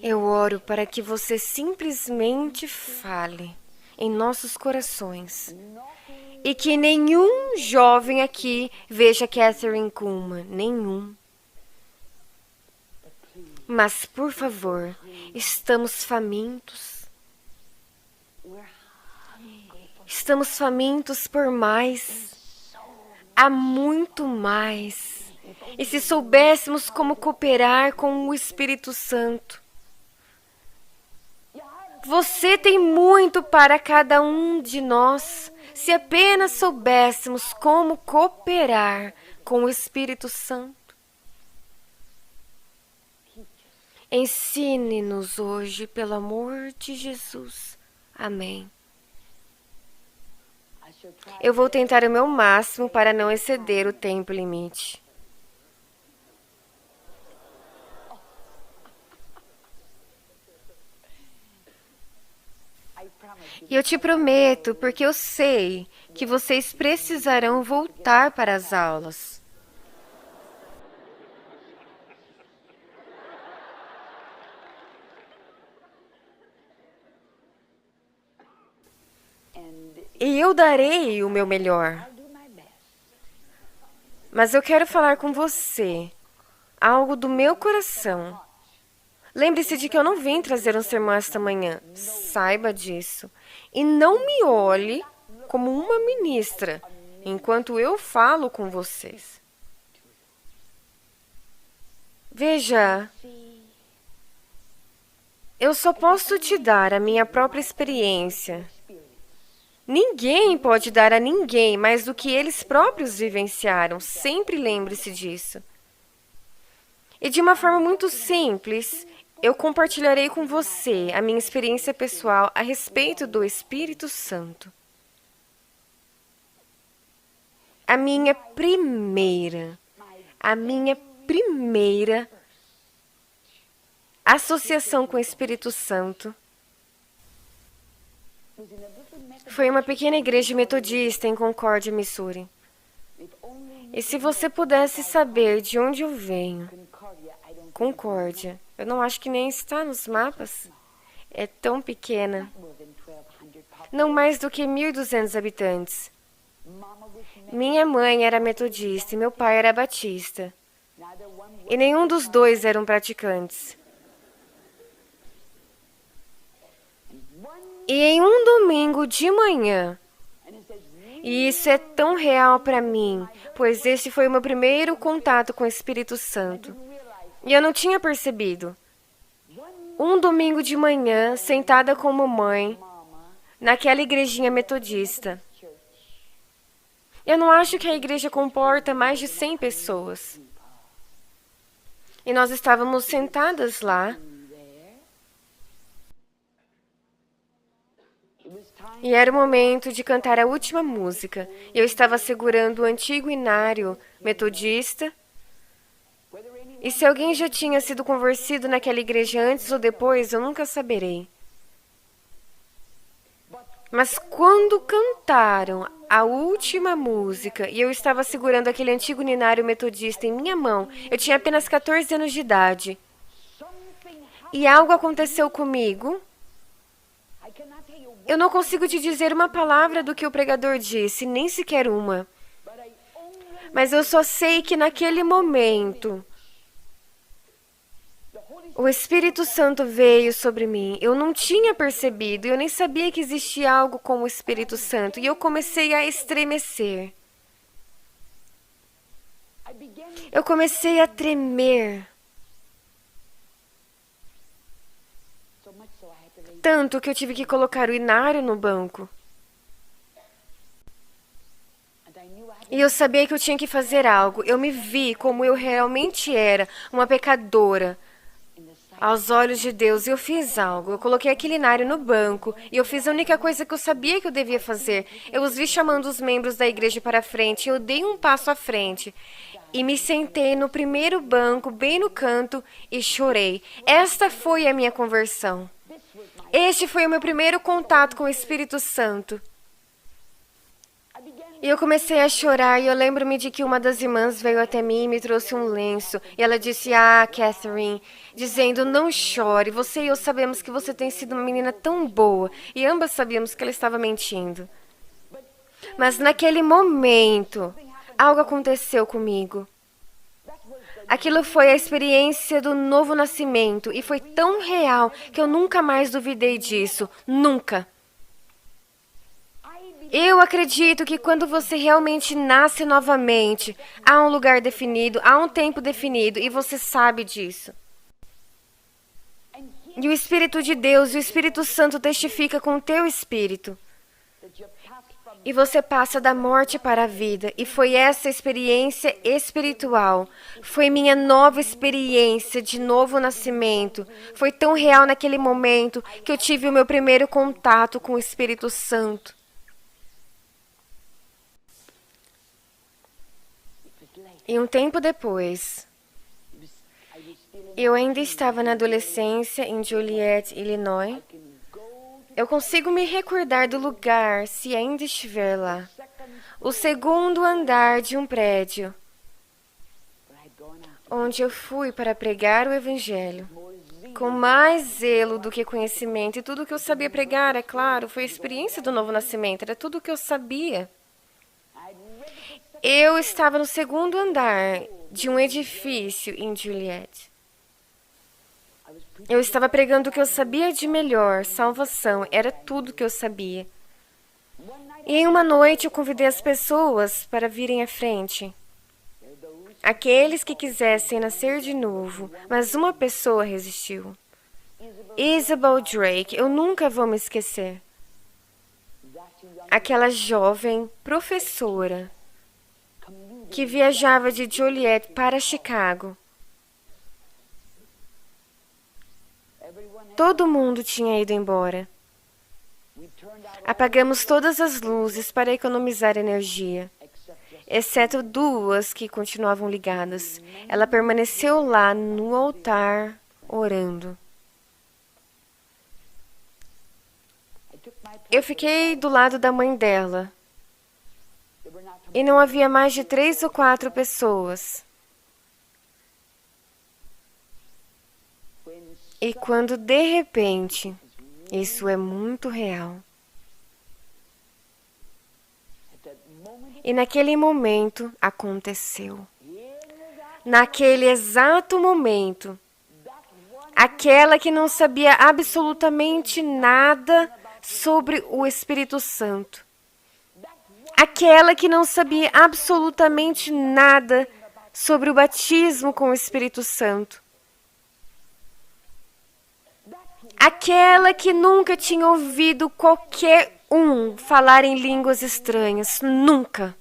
Eu oro para que você simplesmente fale em nossos corações. E que nenhum jovem aqui veja Kathryn Kuhlman. Nenhum. Mas, por favor, estamos famintos. Estamos famintos por mais. Há muito mais. E se soubéssemos como cooperar com o Espírito Santo. Você tem muito para cada um de nós. Se apenas soubéssemos como cooperar com o Espírito Santo. Ensine-nos hoje, pelo amor de Jesus. Amém. Eu vou tentar o meu máximo para não exceder o tempo limite. E eu te prometo, porque eu sei que vocês precisarão voltar para as aulas. E eu darei o meu melhor. Mas eu quero falar com você algo do meu coração. Lembre-se de que eu não vim trazer um sermão esta manhã. Saiba disso. E não me olhe como uma ministra enquanto eu falo com vocês. Veja, eu só posso te dar a minha própria experiência. Ninguém pode dar a ninguém mais do que eles próprios vivenciaram. Sempre lembre-se disso. E de uma forma muito simples, eu compartilharei com você a minha experiência pessoal a respeito do Espírito Santo. A minha primeira associação com o Espírito Santo Foi uma pequena igreja metodista em Concórdia, Missouri. E se você pudesse saber de onde eu venho, Concórdia, eu não acho que nem está nos mapas. É tão pequena. Não mais do que 1.200 habitantes. Minha mãe era metodista e meu pai era batista. E nenhum dos dois eram praticantes. E em um domingo de manhã, e isso é tão real para mim, pois esse foi o meu primeiro contato com o Espírito Santo. E eu não tinha percebido. Um domingo de manhã, sentada com mamãe, naquela igrejinha metodista. Eu não acho que a igreja comporta mais de 100 pessoas. E nós estávamos sentadas lá. E era o momento de cantar a última música. Eu estava segurando o antigo inário metodista. E se alguém já tinha sido convertido naquela igreja antes ou depois, eu nunca saberei. Mas quando cantaram a última música e eu estava segurando aquele antigo ninário metodista em minha mão, eu tinha apenas 14 anos de idade. E algo aconteceu comigo. Eu não consigo te dizer uma palavra do que o pregador disse, nem sequer uma. Mas eu só sei que naquele momento, o Espírito Santo veio sobre mim. Eu não tinha percebido, eu nem sabia que existia algo como o Espírito Santo. E eu comecei a estremecer. Eu comecei a tremer. Tanto que eu tive que colocar o inário no banco. E eu sabia que eu tinha que fazer algo. Eu me vi como eu realmente era, uma pecadora. Aos olhos de Deus, eu fiz algo. Eu coloquei aquele inário no banco e eu fiz a única coisa que eu sabia que eu devia fazer. Eu os vi chamando os membros da igreja para frente. Eu dei um passo à frente e me sentei no primeiro banco, bem no canto, e chorei. Esta foi a minha conversão. Este foi o meu primeiro contato com o Espírito Santo. E eu comecei a chorar e eu lembro-me de que uma das irmãs veio até mim e me trouxe um lenço. E ela disse, Catherine, dizendo, não chore, você e eu sabemos que você tem sido uma menina tão boa. E ambas sabíamos que ela estava mentindo. Mas naquele momento, algo aconteceu comigo. Aquilo foi a experiência do novo nascimento e foi tão real que eu nunca mais duvidei disso. Nunca. Eu acredito que quando você realmente nasce novamente, há um lugar definido, há um tempo definido e você sabe disso. E o Espírito de Deus, o Espírito Santo testifica com o teu espírito. E você passa da morte para a vida. E foi essa experiência espiritual. Foi minha nova experiência de novo nascimento. Foi tão real naquele momento que eu tive o meu primeiro contato com o Espírito Santo. E um tempo depois, eu ainda estava na adolescência em Joliet, Illinois. Eu consigo me recordar do lugar, se ainda estiver lá. O segundo andar de um prédio, onde eu fui para pregar o Evangelho. Com mais zelo do que conhecimento. E tudo o que eu sabia pregar, é claro, foi a experiência do novo nascimento. Era tudo o que eu sabia. Eu estava no segundo andar de um edifício em Joliet. Eu estava pregando o que eu sabia de melhor, salvação, era tudo que eu sabia. E em uma noite eu convidei as pessoas para virem à frente. Aqueles que quisessem nascer de novo, mas uma pessoa resistiu. Isabel Drake, eu nunca vou me esquecer. Aquela jovem professora que viajava de Joliet para Chicago. Todo mundo tinha ido embora. Apagamos todas as luzes para economizar energia, exceto duas que continuavam ligadas. Ela permaneceu lá no altar, orando. Eu fiquei do lado da mãe dela. E não havia mais de 3 ou 4 pessoas. E quando de repente, isso é muito real. E naquele momento aconteceu. Naquele exato momento, aquela que não sabia absolutamente nada sobre o Espírito Santo, aquela que não sabia absolutamente nada sobre o batismo com o Espírito Santo, aquela que nunca tinha ouvido qualquer um falar em línguas estranhas, nunca.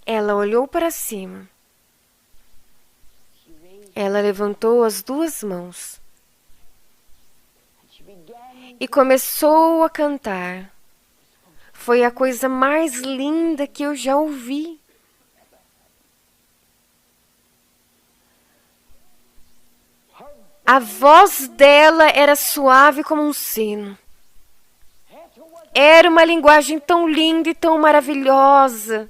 Ela olhou para cima. Ela levantou as 2 mãos e começou a cantar. Foi a coisa mais linda que eu já ouvi. A voz dela era suave como um sino. Era uma linguagem tão linda e tão maravilhosa.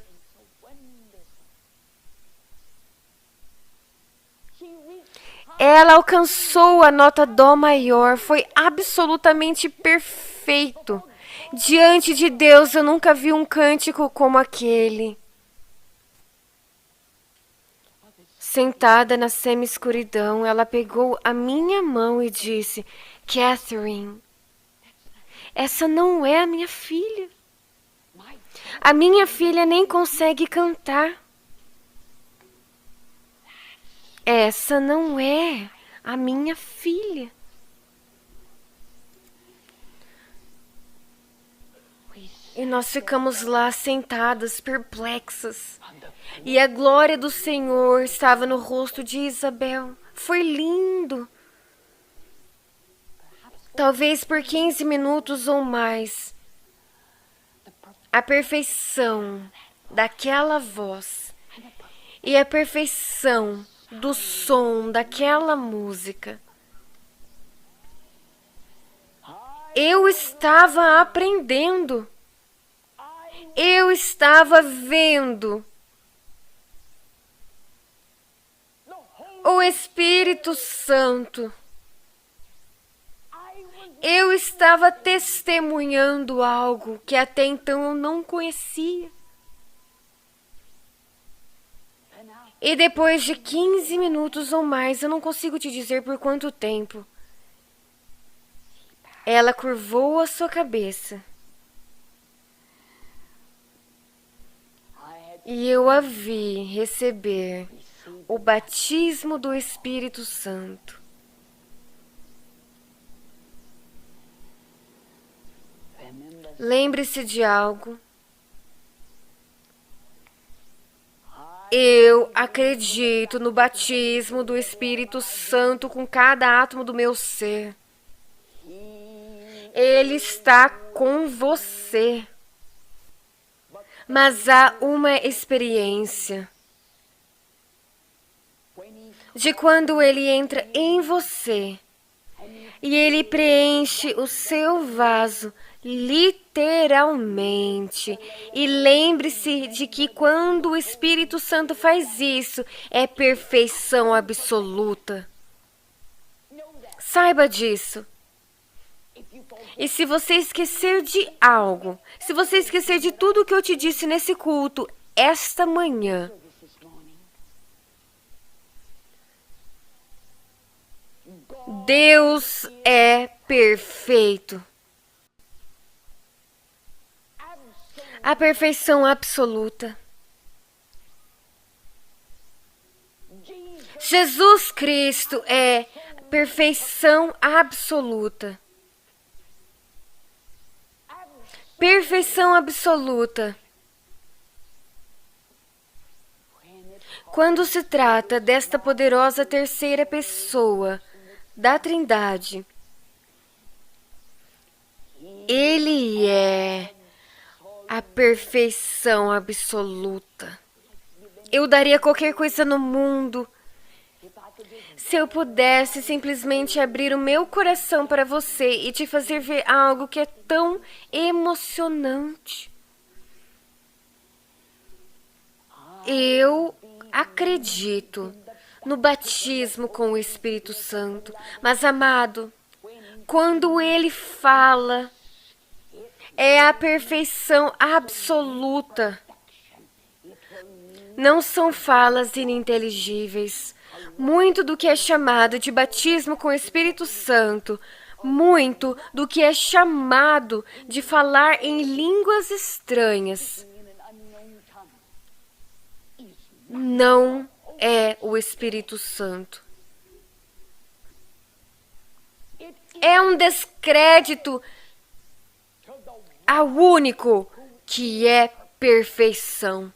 Ela alcançou a nota dó maior, foi absolutamente perfeito. Diante de Deus, eu nunca vi um cântico como aquele. Sentada na semi-escuridão, ela pegou a minha mão e disse: Catherine, essa não é a minha filha. A minha filha nem consegue cantar. Essa não é a minha filha. E nós ficamos lá sentadas, perplexas. E a glória do Senhor estava no rosto de Isabel. Foi lindo. Talvez por 15 minutos ou mais. A perfeição daquela voz e a perfeição do som daquela música. Eu estava aprendendo. Eu estava vendo o Espírito Santo. Eu estava testemunhando algo que até então eu não conhecia. E depois de 15 minutos ou mais, eu não consigo te dizer por quanto tempo, ela curvou a sua cabeça. E eu a vi receber o batismo do Espírito Santo. Lembre-se de algo. Eu acredito no batismo do Espírito Santo com cada átomo do meu ser. Ele está com você. Mas há uma experiência de quando ele entra em você e ele preenche o seu vaso literalmente. E lembre-se de que quando o Espírito Santo faz isso, é perfeição absoluta. Saiba disso. E se você esquecer de algo, se você esquecer de tudo o que eu te disse nesse culto, esta manhã, Deus é perfeito. A perfeição absoluta. Jesus Cristo é perfeição absoluta. Perfeição absoluta. Quando se trata desta poderosa terceira pessoa da Trindade, Ele é a perfeição absoluta. Eu daria qualquer coisa no mundo Se eu pudesse simplesmente abrir o meu coração para você e te fazer ver algo que é tão emocionante. Eu acredito no batismo com o Espírito Santo, mas amado, quando ele fala, é a perfeição absoluta. Não são falas ininteligíveis. Muito do que é chamado de batismo com o Espírito Santo, muito do que é chamado de falar em línguas estranhas, não é o Espírito Santo. É um descrédito ao único que é perfeição.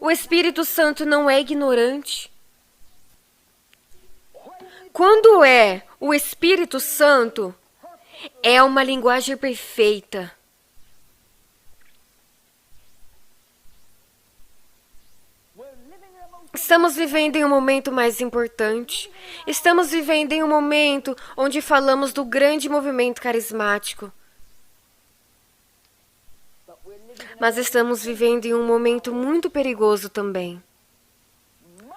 O Espírito Santo não é ignorante. Quando é o Espírito Santo, é uma linguagem perfeita. Estamos vivendo em um momento mais importante. Estamos vivendo em um momento onde falamos do grande movimento carismático. Mas estamos vivendo em um momento muito perigoso também.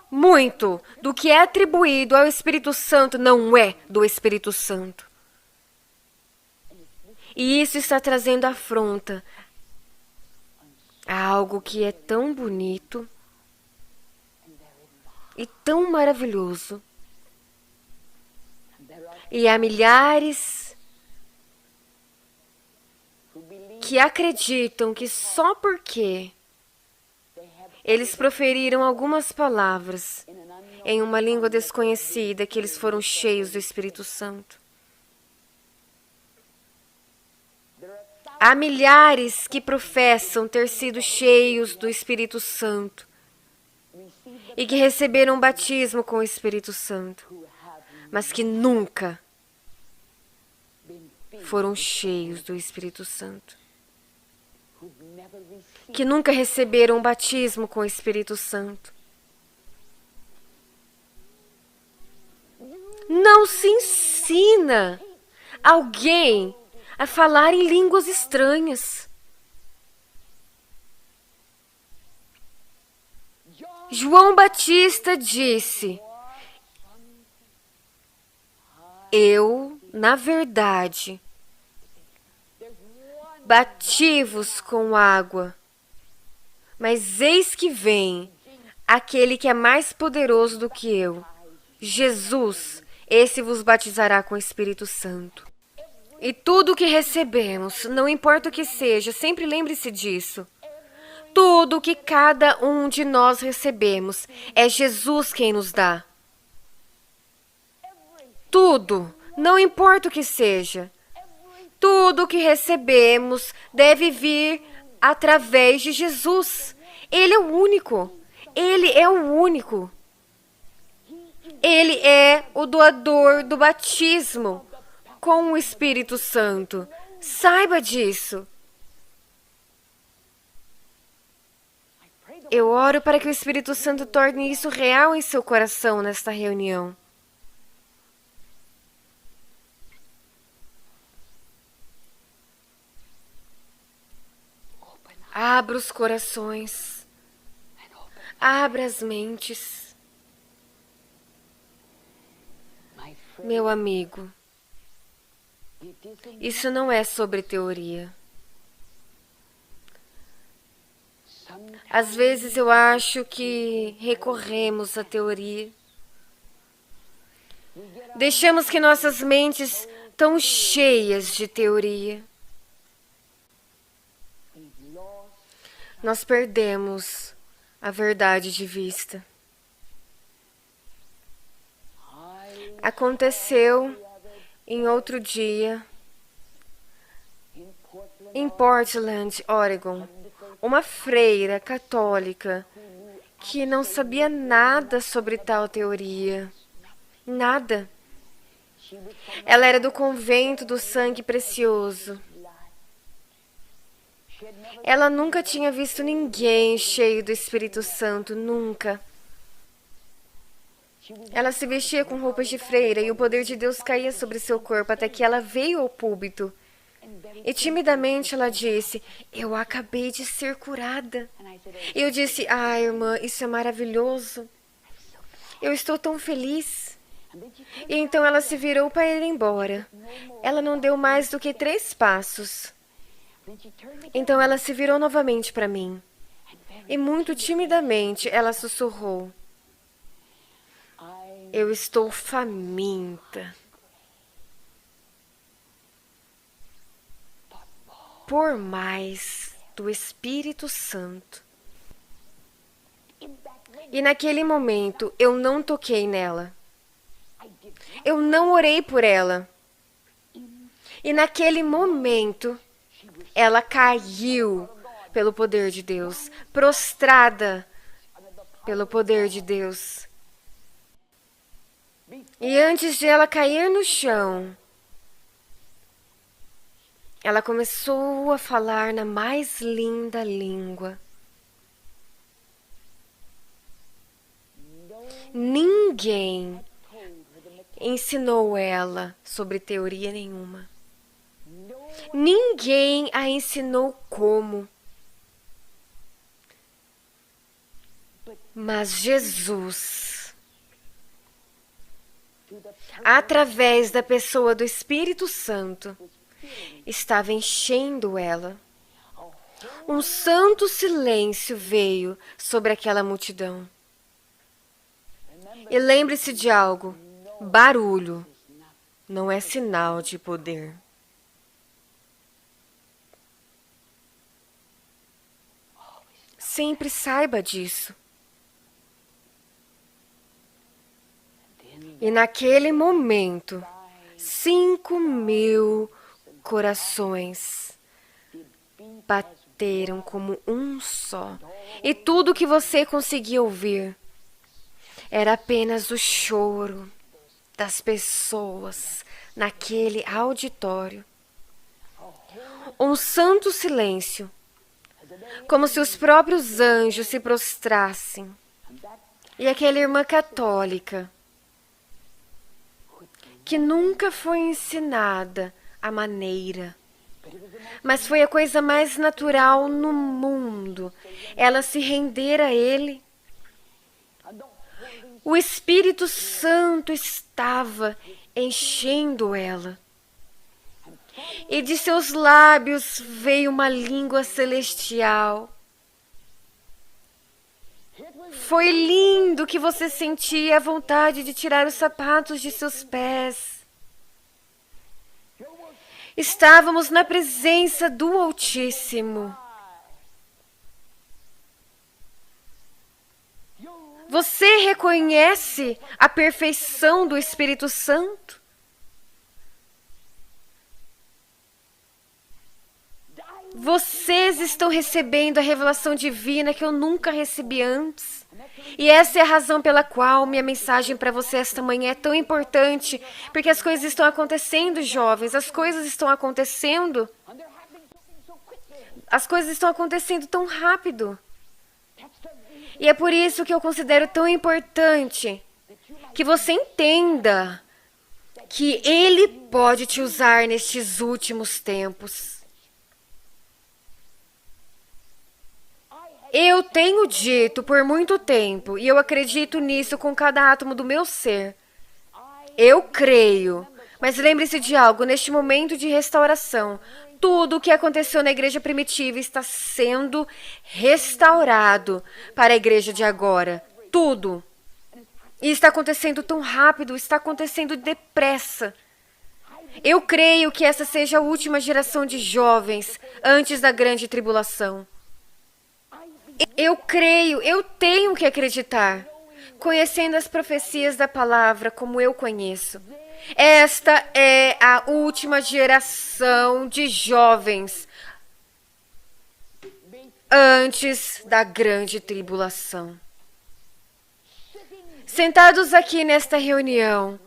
Muito do que é atribuído ao Espírito Santo não é do Espírito Santo. E isso está trazendo afronta a algo que é tão bonito e tão maravilhoso. E há milhares que acreditam que só porque eles proferiram algumas palavras em uma língua desconhecida que eles foram cheios do Espírito Santo. Há milhares que professam ter sido cheios do Espírito Santo e que receberam batismo com o Espírito Santo, mas que nunca foram cheios do Espírito Santo. Que nunca receberam batismo com o Espírito Santo. Não se ensina alguém a falar em línguas estranhas. João Batista disse: eu, na verdade, bati-vos com água, mas eis que vem aquele que é mais poderoso do que eu, Jesus, esse vos batizará com o Espírito Santo. E tudo o que recebemos, não importa o que seja, sempre lembre-se disso. Tudo o que cada um de nós recebemos, é Jesus quem nos dá. Tudo, não importa o que seja. Tudo o que recebemos deve vir através de Jesus. Ele é o único. Ele é o único. Ele é o doador do batismo com o Espírito Santo. Saiba disso. Eu oro para que o Espírito Santo torne isso real em seu coração nesta reunião. Abra os corações. Abra as mentes. Meu amigo, isso não é sobre teoria. Às vezes eu acho que recorremos à teoria. Deixamos que nossas mentes estão cheias de teoria. Nós perdemos a verdade de vista. Aconteceu em outro dia, em Portland, Oregon, uma freira católica que não sabia nada sobre tal teoria. Nada. Ela era do convento do sangue precioso. Ela nunca tinha visto ninguém cheio do Espírito Santo, nunca. Ela se vestia com roupas de freira e o poder de Deus caía sobre seu corpo até que ela veio ao púlpito. E timidamente ela disse: eu acabei de ser curada. E eu disse: ah, irmã, isso é maravilhoso. Eu estou tão feliz. E então ela se virou para ir embora. Ela não deu mais do que 3 passos. Então ela se virou novamente para mim. E muito timidamente ela sussurrou: eu estou faminta por mais do Espírito Santo. E naquele momento eu não toquei nela. Eu não orei por ela. E naquele momento ela caiu pelo poder de Deus, prostrada pelo poder de Deus. E antes de ela cair no chão, ela começou a falar na mais linda língua. Ninguém ensinou ela sobre teoria nenhuma. Ninguém a ensinou como. Mas Jesus, através da pessoa do Espírito Santo, estava enchendo ela. Um santo silêncio veio sobre aquela multidão. E lembre-se de algo: barulho não é sinal de poder. Sempre saiba disso. E naquele momento, 5.000 corações bateram como um só. E tudo que você conseguia ouvir era apenas o choro das pessoas naquele auditório. Um santo silêncio, como se os próprios anjos se prostrassem. E aquela irmã católica, que nunca foi ensinada a maneira, mas foi a coisa mais natural no mundo, ela se render a ele. O Espírito Santo estava enchendo ela. E de seus lábios veio uma língua celestial. Foi lindo que você sentia a vontade de tirar os sapatos de seus pés. Estávamos na presença do Altíssimo. Você reconhece a perfeição do Espírito Santo? Vocês estão recebendo a revelação divina que eu nunca recebi antes. E essa é a razão pela qual minha mensagem para você esta manhã é tão importante, porque as coisas estão acontecendo, jovens, as coisas estão acontecendo. As coisas estão acontecendo tão rápido. E é por isso que eu considero tão importante que você entenda que Ele pode te usar nestes últimos tempos. Eu tenho dito por muito tempo, e eu acredito nisso com cada átomo do meu ser. Eu creio. Mas lembre-se de algo, neste momento de restauração, tudo o que aconteceu na igreja primitiva está sendo restaurado para a igreja de agora. Tudo. E está acontecendo tão rápido, está acontecendo depressa. Eu creio que essa seja a última geração de jovens antes da grande tribulação. Eu creio, eu tenho que acreditar, conhecendo as profecias da palavra como eu conheço. Esta é a última geração de jovens antes da grande tribulação. Sentados aqui nesta reunião,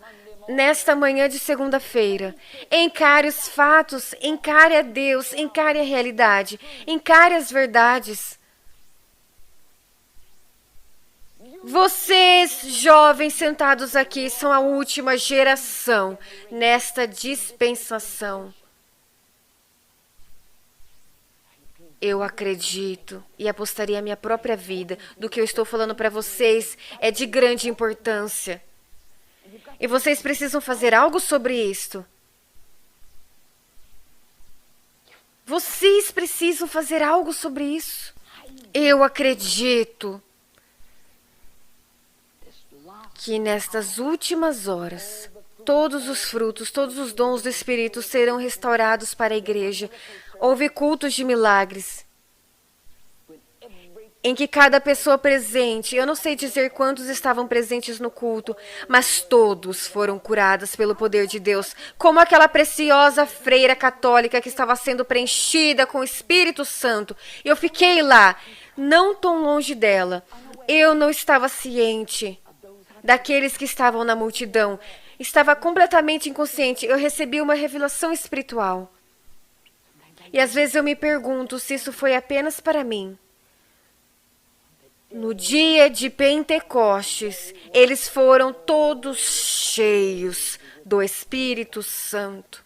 nesta manhã de segunda-feira, encare os fatos, encare a Deus, encare a realidade, encare as verdades. Vocês, jovens sentados aqui, são a última geração nesta dispensação. Eu acredito e apostaria a minha própria vida do que eu estou falando para vocês é de grande importância. E vocês precisam fazer algo sobre isto. Vocês precisam fazer algo sobre isso. Eu acredito que nestas últimas horas, todos os frutos, todos os dons do Espírito serão restaurados para a igreja. Houve cultos de milagres, em que cada pessoa presente, eu não sei dizer quantos estavam presentes no culto, mas todos foram curados pelo poder de Deus, como aquela preciosa freira católica que estava sendo preenchida com o Espírito Santo. Eu fiquei lá, não tão longe dela. Eu não estava ciente daqueles que estavam na multidão. Estava completamente inconsciente. Eu recebi uma revelação espiritual. E às vezes eu me pergunto se isso foi apenas para mim. No dia de Pentecostes, eles foram todos cheios do Espírito Santo.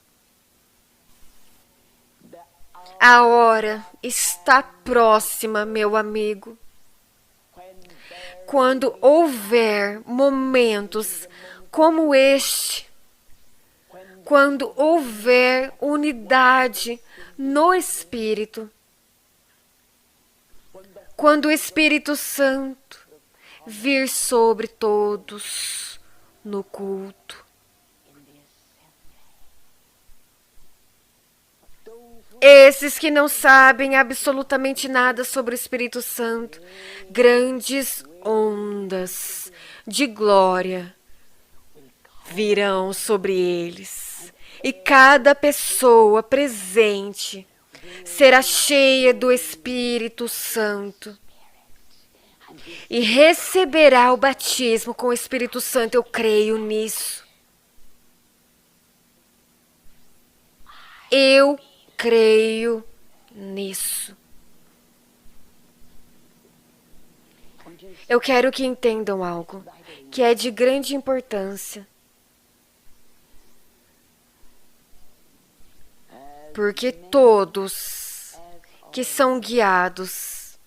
A hora está próxima, meu amigo. Quando houver momentos como este, quando houver unidade no Espírito, quando o Espírito Santo vir sobre todos no culto, esses que não sabem absolutamente nada sobre o Espírito Santo, grandes ondas de glória virão sobre eles. E cada pessoa presente será cheia do Espírito Santo e receberá o batismo com o Espírito Santo. Eu creio nisso. Eu creio nisso. Eu quero que entendam algo que é de grande importância. Porque todos que são guiados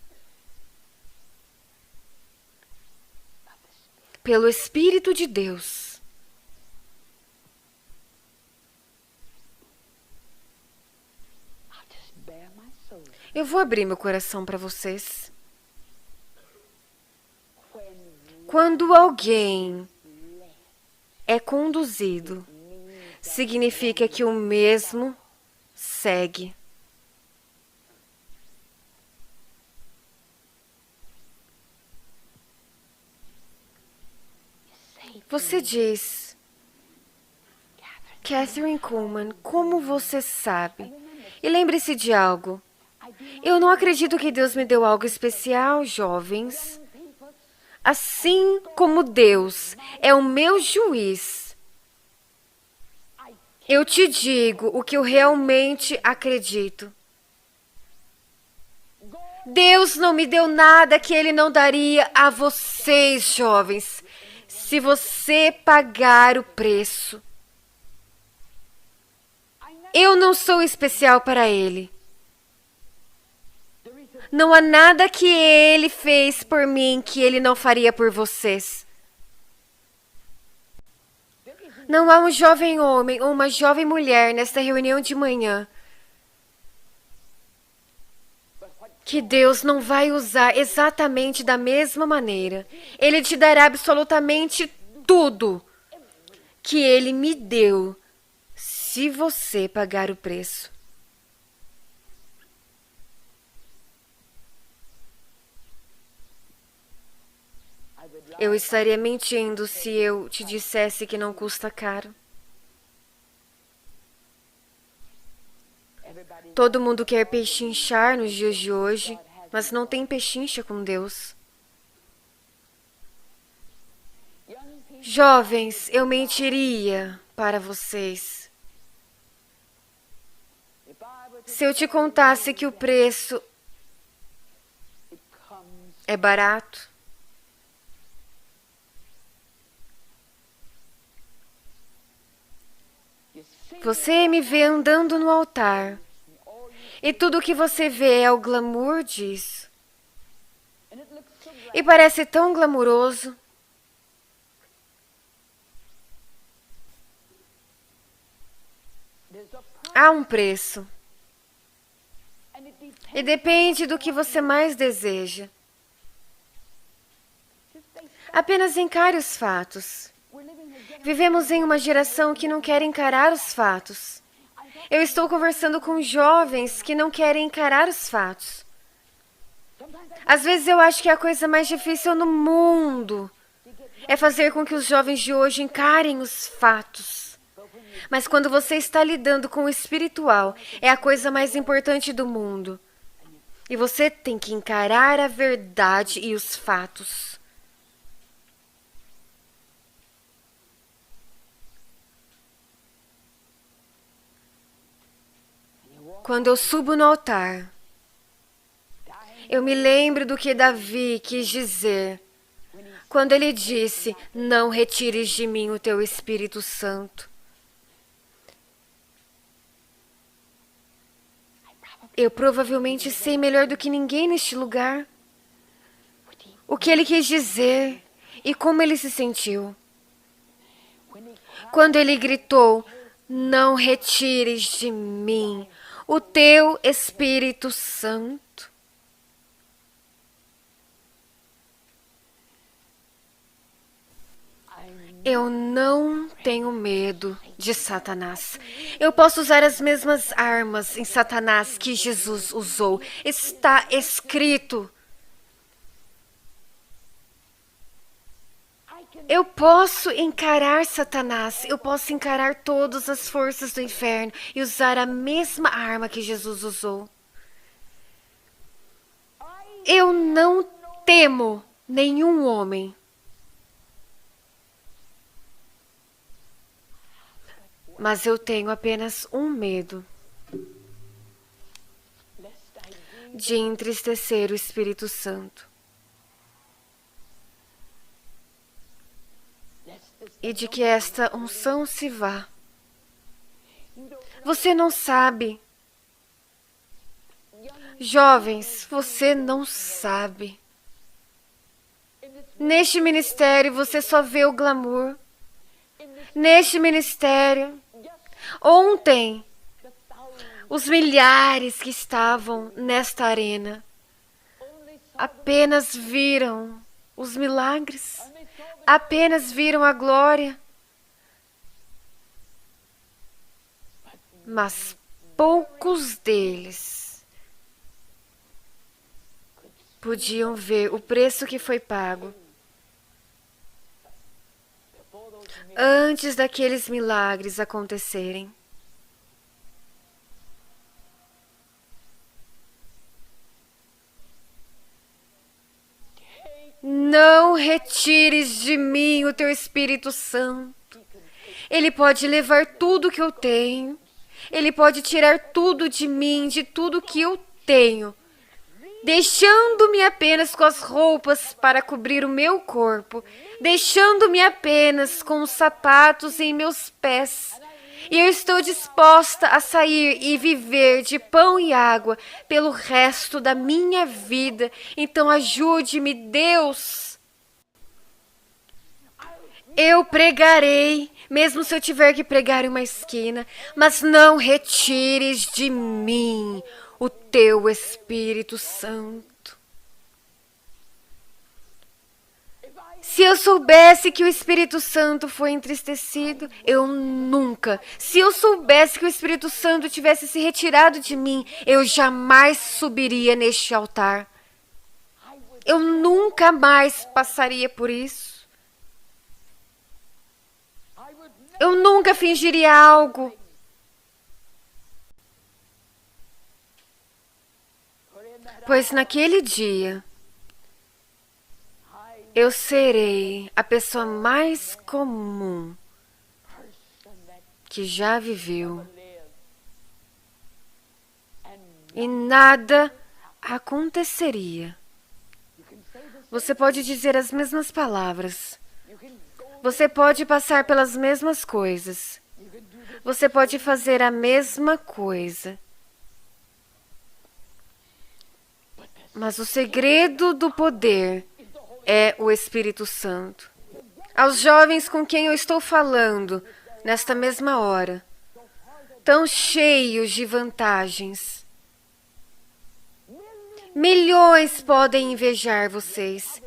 pelo Espírito de Deus eu vou abrir meu coração para vocês. Quando alguém é conduzido, significa que o mesmo segue. Você diz, Kathryn Kuhlman, como você sabe? E lembre-se de algo. Eu não acredito que Deus me deu algo especial, jovens. Assim como Deus é o meu juiz, eu te digo o que eu realmente acredito. Deus não me deu nada que Ele não daria a vocês, jovens, se você pagar o preço. Eu não sou especial para Ele. Não há nada que Ele fez por mim que Ele não faria por vocês. Não há um jovem homem ou uma jovem mulher nesta reunião de manhã que Deus não vai usar exatamente da mesma maneira. Ele te dará absolutamente tudo que Ele me deu, se você pagar o preço. Eu estaria mentindo se eu te dissesse que não custa caro. Todo mundo quer pechinchar nos dias de hoje, mas não tem pechincha com Deus. Jovens, eu mentiria para vocês se eu te contasse que o preço é barato. Você me vê andando no altar. E tudo o que você vê é o glamour disso. E parece tão glamuroso. Há um preço. E depende do que você mais deseja. Apenas encare os fatos. Vivemos em uma geração que não quer encarar os fatos. Eu estou conversando com jovens que não querem encarar os fatos. Às vezes eu acho que a coisa mais difícil no mundo é fazer com que os jovens de hoje encarem os fatos. Mas quando você está lidando com o espiritual, é a coisa mais importante do mundo. E você tem que encarar a verdade e os fatos. Quando eu subo no altar, eu me lembro do que Davi quis dizer quando ele disse: não retires de mim o teu Espírito Santo. Eu provavelmente sei melhor do que ninguém neste lugar o que ele quis dizer e como ele se sentiu. Quando ele gritou: não retires de mim o teu Espírito Santo. Eu não tenho medo de Satanás. Eu posso usar as mesmas armas em Satanás que Jesus usou. Está escrito. Eu posso encarar Satanás. Eu posso encarar todas as forças do inferno e usar a mesma arma que Jesus usou. Eu não temo nenhum homem. Mas eu tenho apenas um medo: de entristecer o Espírito Santo e de que esta unção se vá. Você não sabe. Jovens, você não sabe. Neste ministério você só vê o glamour. Neste ministério, ontem, os milhares que estavam nesta arena apenas viram os milagres, apenas viram a glória. Mas poucos deles podiam ver o preço que foi pago antes daqueles milagres acontecerem. Não retires de mim o teu Espírito Santo. Ele pode levar tudo que eu tenho. Ele pode tirar tudo de mim, de tudo que eu tenho, deixando-me apenas com as roupas para cobrir o meu corpo, deixando-me apenas com os sapatos em meus pés. E eu estou disposta a sair e viver de pão e água pelo resto da minha vida. Então ajude-me, Deus. Eu pregarei, mesmo se eu tiver que pregar em uma esquina, mas não retires de mim o teu Espírito Santo. Se eu soubesse que o Espírito Santo foi entristecido, eu nunca. Se eu soubesse que o Espírito Santo tivesse se retirado de mim, eu jamais subiria neste altar. Eu nunca mais passaria por isso. Eu nunca fingiria algo. Pois naquele dia, eu serei a pessoa mais comum que já viveu. E nada aconteceria. Você pode dizer as mesmas palavras. Você pode passar pelas mesmas coisas. você pode fazer a mesma coisa. Mas o segredo do poder é o Espírito Santo. Aos jovens com quem eu estou falando, nesta mesma hora, tão cheios de vantagens. Milhões podem invejar vocês.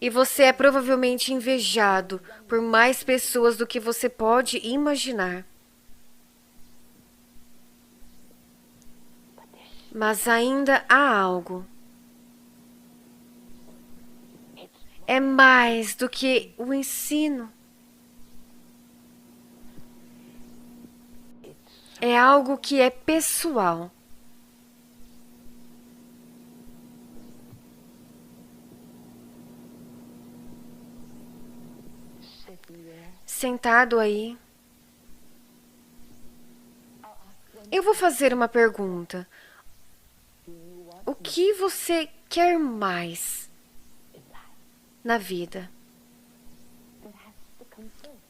E você é provavelmente invejado por mais pessoas do que você pode imaginar. Mas ainda há algo. É mais do que o ensino. É algo que é pessoal. Sentado aí, eu vou fazer uma pergunta. O que você quer mais na vida?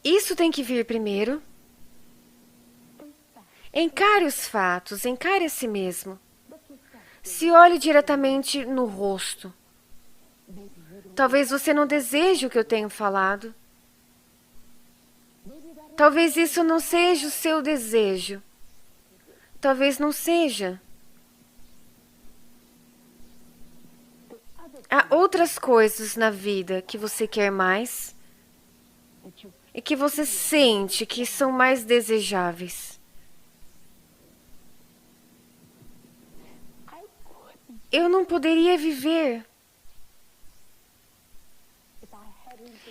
Isso tem que vir primeiro. Encare os fatos, encare a si mesmo. Se olhe diretamente no rosto. Talvez você não deseje o que eu tenho falado. Talvez isso não seja o seu desejo. Talvez não seja. Há outras coisas na vida que você quer mais e que você sente que são mais desejáveis. Eu não poderia viver.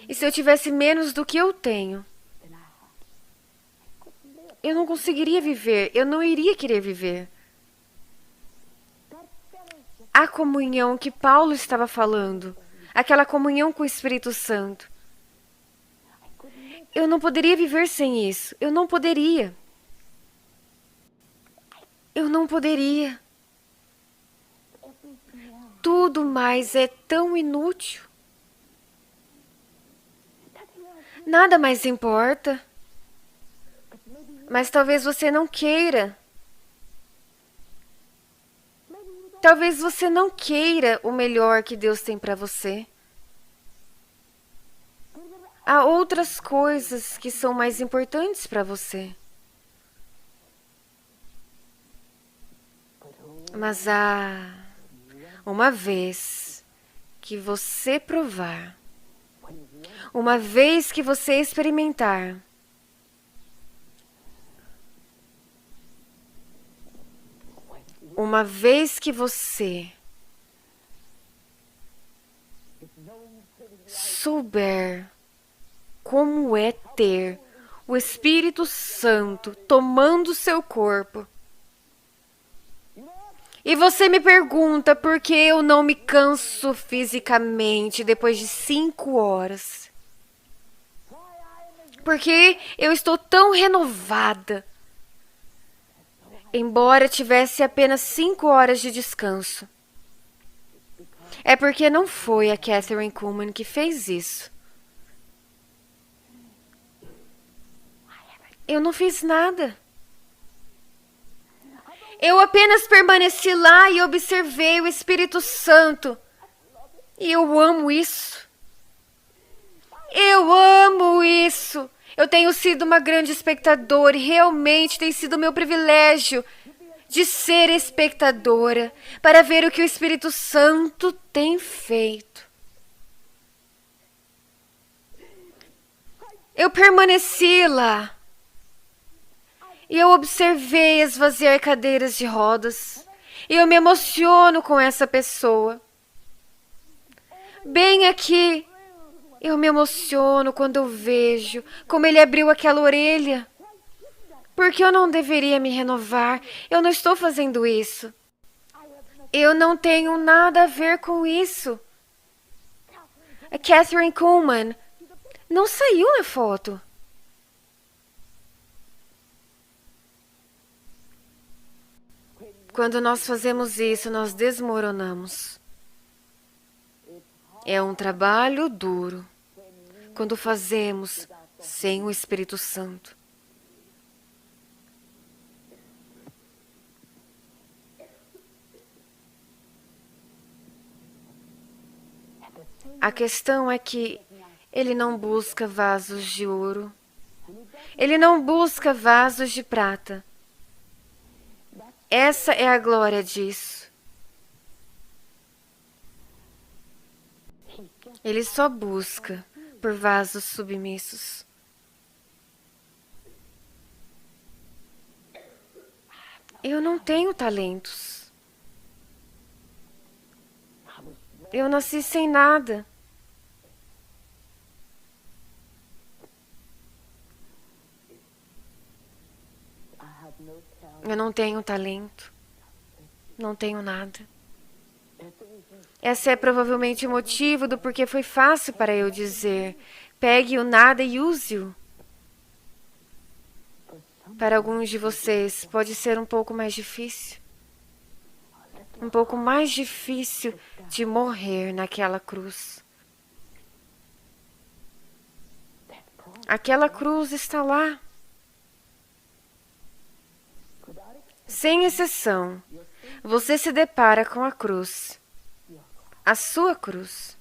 E se eu tivesse menos do que eu tenho? Eu não conseguiria viver, eu não iria querer viver. A comunhão que Paulo estava falando, aquela comunhão com o Espírito Santo. Eu não poderia viver sem isso, eu não poderia. Eu não poderia. Tudo mais é tão inútil. Nada mais importa. Mas talvez você não queira. Talvez você não queira o melhor que Deus tem para você. Há outras coisas que são mais importantes para você. Mas uma vez que você provar, uma vez que você experimentar, uma vez que você souber como é ter o Espírito Santo tomando seu corpo, e você me pergunta por que eu não me canso fisicamente depois de 5 horas. Porque eu estou tão renovada. Embora tivesse apenas 5 horas de descanso. É porque não foi a Kathryn Kuhlman que fez isso. Eu não fiz nada. Eu apenas permaneci lá e observei o Espírito Santo. E eu amo isso. Eu amo isso. Eu tenho sido uma grande espectadora e realmente tem sido meu privilégio de ser espectadora para ver o que o Espírito Santo tem feito. Eu permaneci lá e eu observei esvaziar cadeiras de rodas e eu me emociono com essa pessoa. Bem aqui, eu me emociono quando eu vejo como ele abriu aquela orelha. Porque eu não deveria me renovar. Eu não estou fazendo isso. Eu não tenho nada a ver com isso. A Kathryn Kuhlman não saiu na foto. Quando nós fazemos isso, nós desmoronamos. É um trabalho duro quando fazemos sem o Espírito Santo. A questão é que ele não busca vasos de ouro. Ele não busca vasos de prata. Essa é a glória disso. Ele só busca por vasos submissos. Eu não tenho talentos. Eu nasci sem nada. Eu não tenho talento. Não tenho nada. Esse é provavelmente o motivo do porquê foi fácil para eu dizer: pegue o nada e use-o. Para alguns de vocês, pode ser um pouco mais difícil. Um pouco mais difícil de morrer naquela cruz. Aquela cruz está lá. Sem exceção, você se depara com a cruz. A sua cruz.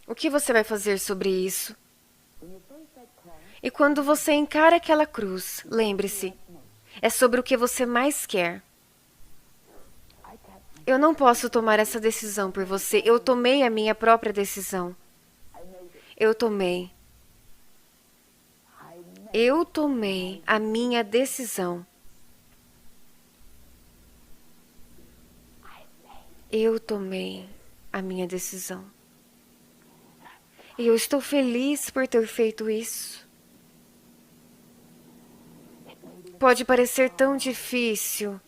O que você vai fazer sobre isso? E quando você encara aquela cruz, lembre-se, é sobre o que você mais quer. Eu não posso tomar essa decisão por você. Eu tomei a minha própria decisão. Eu tomei a minha decisão. Eu tomei a minha decisão. E eu estou feliz por ter feito isso. Pode parecer tão difícil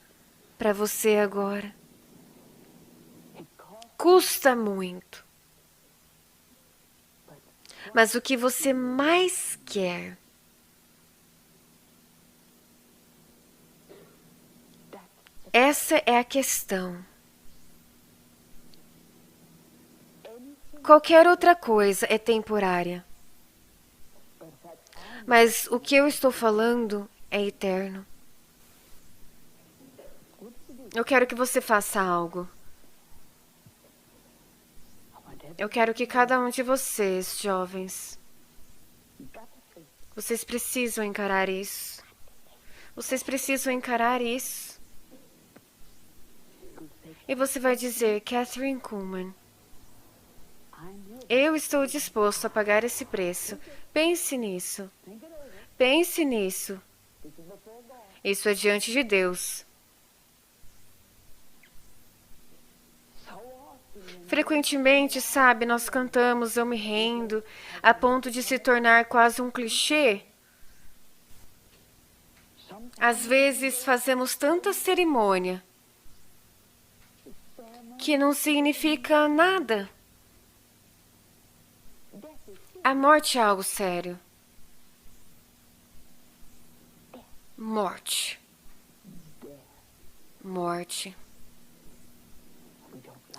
para você agora. Custa muito. Mas o que você mais quer essa é a questão. Qualquer outra coisa é temporária. Mas o que eu estou falando é eterno. Eu quero que você faça algo. Eu quero que cada um de vocês, jovens, vocês precisam encarar isso. Vocês precisam encarar isso. E você vai dizer: Kathryn Kuhlman, eu estou disposto a pagar esse preço. Pense nisso. Pense nisso. Isso é diante de Deus. Frequentemente, sabe, nós cantamos Eu Me Rendo, a ponto de se tornar quase um clichê. Às vezes fazemos tanta cerimônia que não significa nada. A morte é algo sério. Morte. Morte.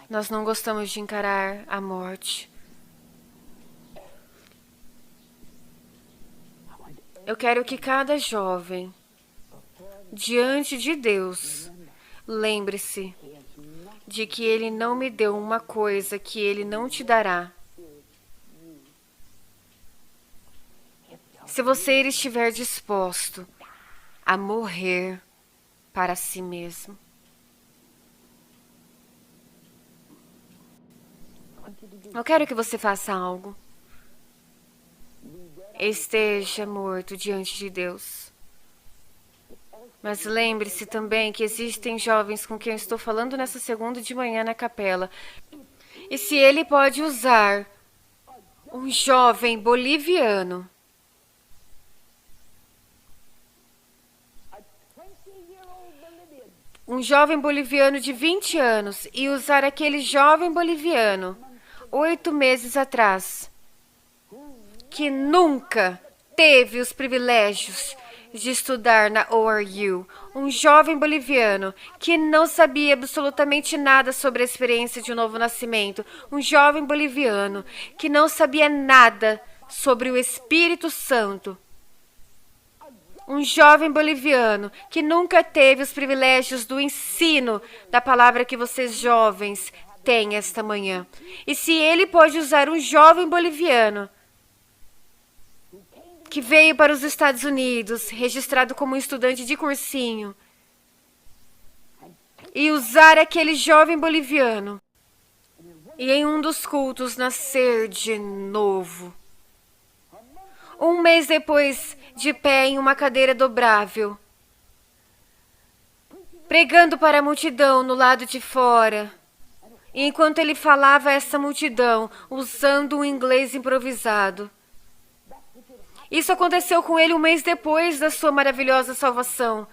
Nós não gostamos de encarar a morte. Eu quero que cada jovem, diante de Deus, lembre-se de que Ele não me deu uma coisa que Ele não te dará. Se você estiver disposto a morrer para si mesmo. Eu quero que você faça algo. Esteja morto diante de Deus. Mas lembre-se também que existem jovens com quem eu estou falando nessa segunda de manhã na capela. E se ele pode usar um jovem boliviano de 20 anos e usar aquele jovem boliviano 8 meses atrás, que nunca teve os privilégios de estudar na ORU, um jovem boliviano que não sabia absolutamente nada sobre a experiência de um novo nascimento, um jovem boliviano que não sabia nada sobre o Espírito Santo, Um jovem boliviano que nunca teve os privilégios do ensino da palavra que vocês jovens têm esta manhã. E se ele pode usar um jovem boliviano que veio para os Estados Unidos, registrado como um estudante de cursinho, e usar aquele jovem boliviano e em um dos cultos nascer de novo. Um mês depois, de pé em uma cadeira dobrável, pregando para a multidão no lado de fora. E enquanto ele falava a essa multidão, usando um inglês improvisado. Isso aconteceu com ele um mês depois da sua maravilhosa salvação.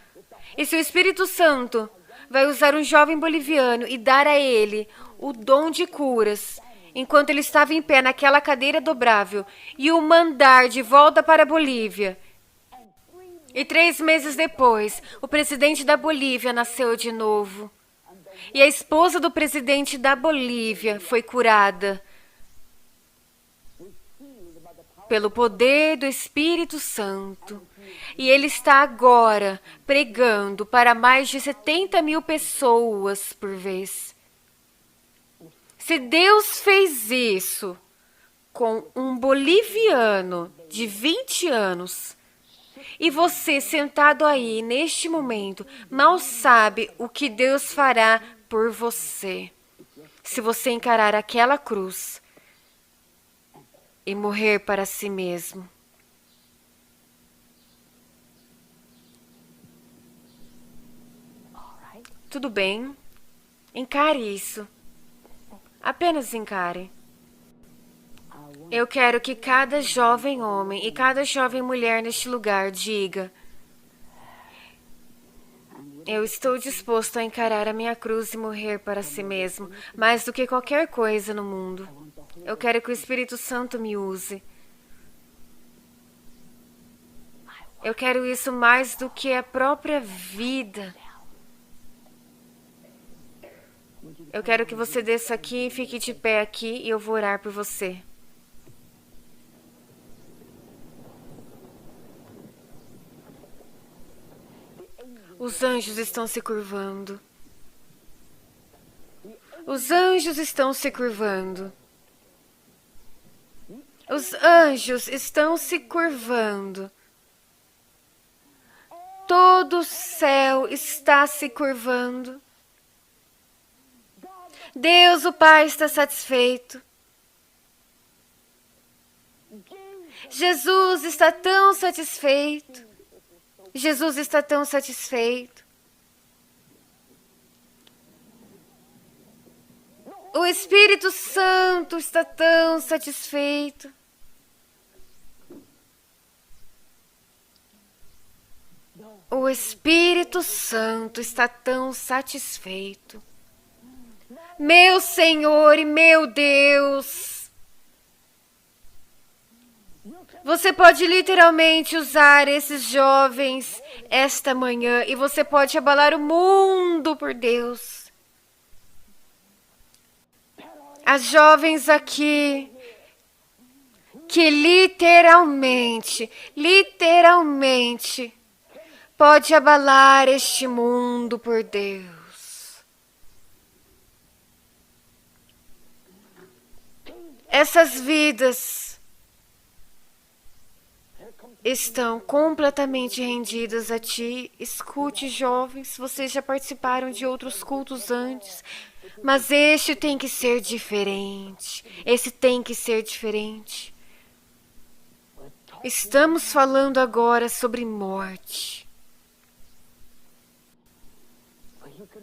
E se o Espírito Santo vai usar um jovem boliviano e dar a ele o dom de curas, enquanto ele estava em pé naquela cadeira dobrável, e o mandar de volta para a Bolívia. E 3 meses depois, o presidente da Bolívia nasceu de novo. E a esposa do presidente da Bolívia foi curada pelo poder do Espírito Santo. E ele está agora pregando para mais de 70 mil pessoas por vez. Se Deus fez isso com um boliviano de 20 anos, e você sentado aí neste momento mal sabe o que Deus fará por você, se você encarar aquela cruz e morrer para si mesmo. Tudo bem, encare isso. Apenas encare. Eu quero que cada jovem homem e cada jovem mulher neste lugar diga: eu estou disposto a encarar a minha cruz e morrer para si mesmo, mais do que qualquer coisa no mundo. Eu quero que o Espírito Santo me use. Eu quero isso mais do que a própria vida. Eu quero que você desça aqui e fique de pé aqui e eu vou orar por você. Os anjos estão se curvando. Os anjos estão se curvando. Os anjos estão se curvando. Todo o céu está se curvando. Deus, o Pai, está satisfeito. Jesus está tão satisfeito. Jesus está tão satisfeito. O Espírito Santo está tão satisfeito. O Espírito Santo está tão satisfeito. Meu Senhor e meu Deus, você pode literalmente usar esses jovens esta manhã e você pode abalar o mundo por Deus. As jovens aqui que literalmente pode abalar este mundo por Deus. Essas vidas estão completamente rendidas a ti. Escute, jovens, vocês já participaram de outros cultos antes, mas este tem que ser diferente. Esse tem que ser diferente. Estamos falando agora sobre morte.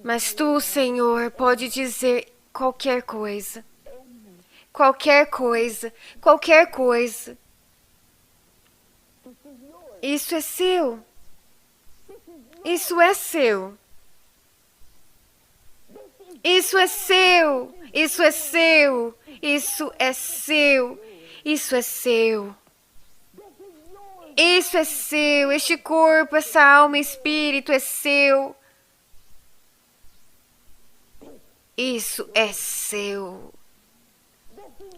Mas tu, Senhor, pode dizer qualquer coisa. Qualquer coisa, qualquer coisa. Isso é seu. Isso é seu. Isso é seu. Isso é seu. Isso é seu. Isso é seu. Isso é seu. Este corpo, essa alma e espírito é seu. Isso é seu.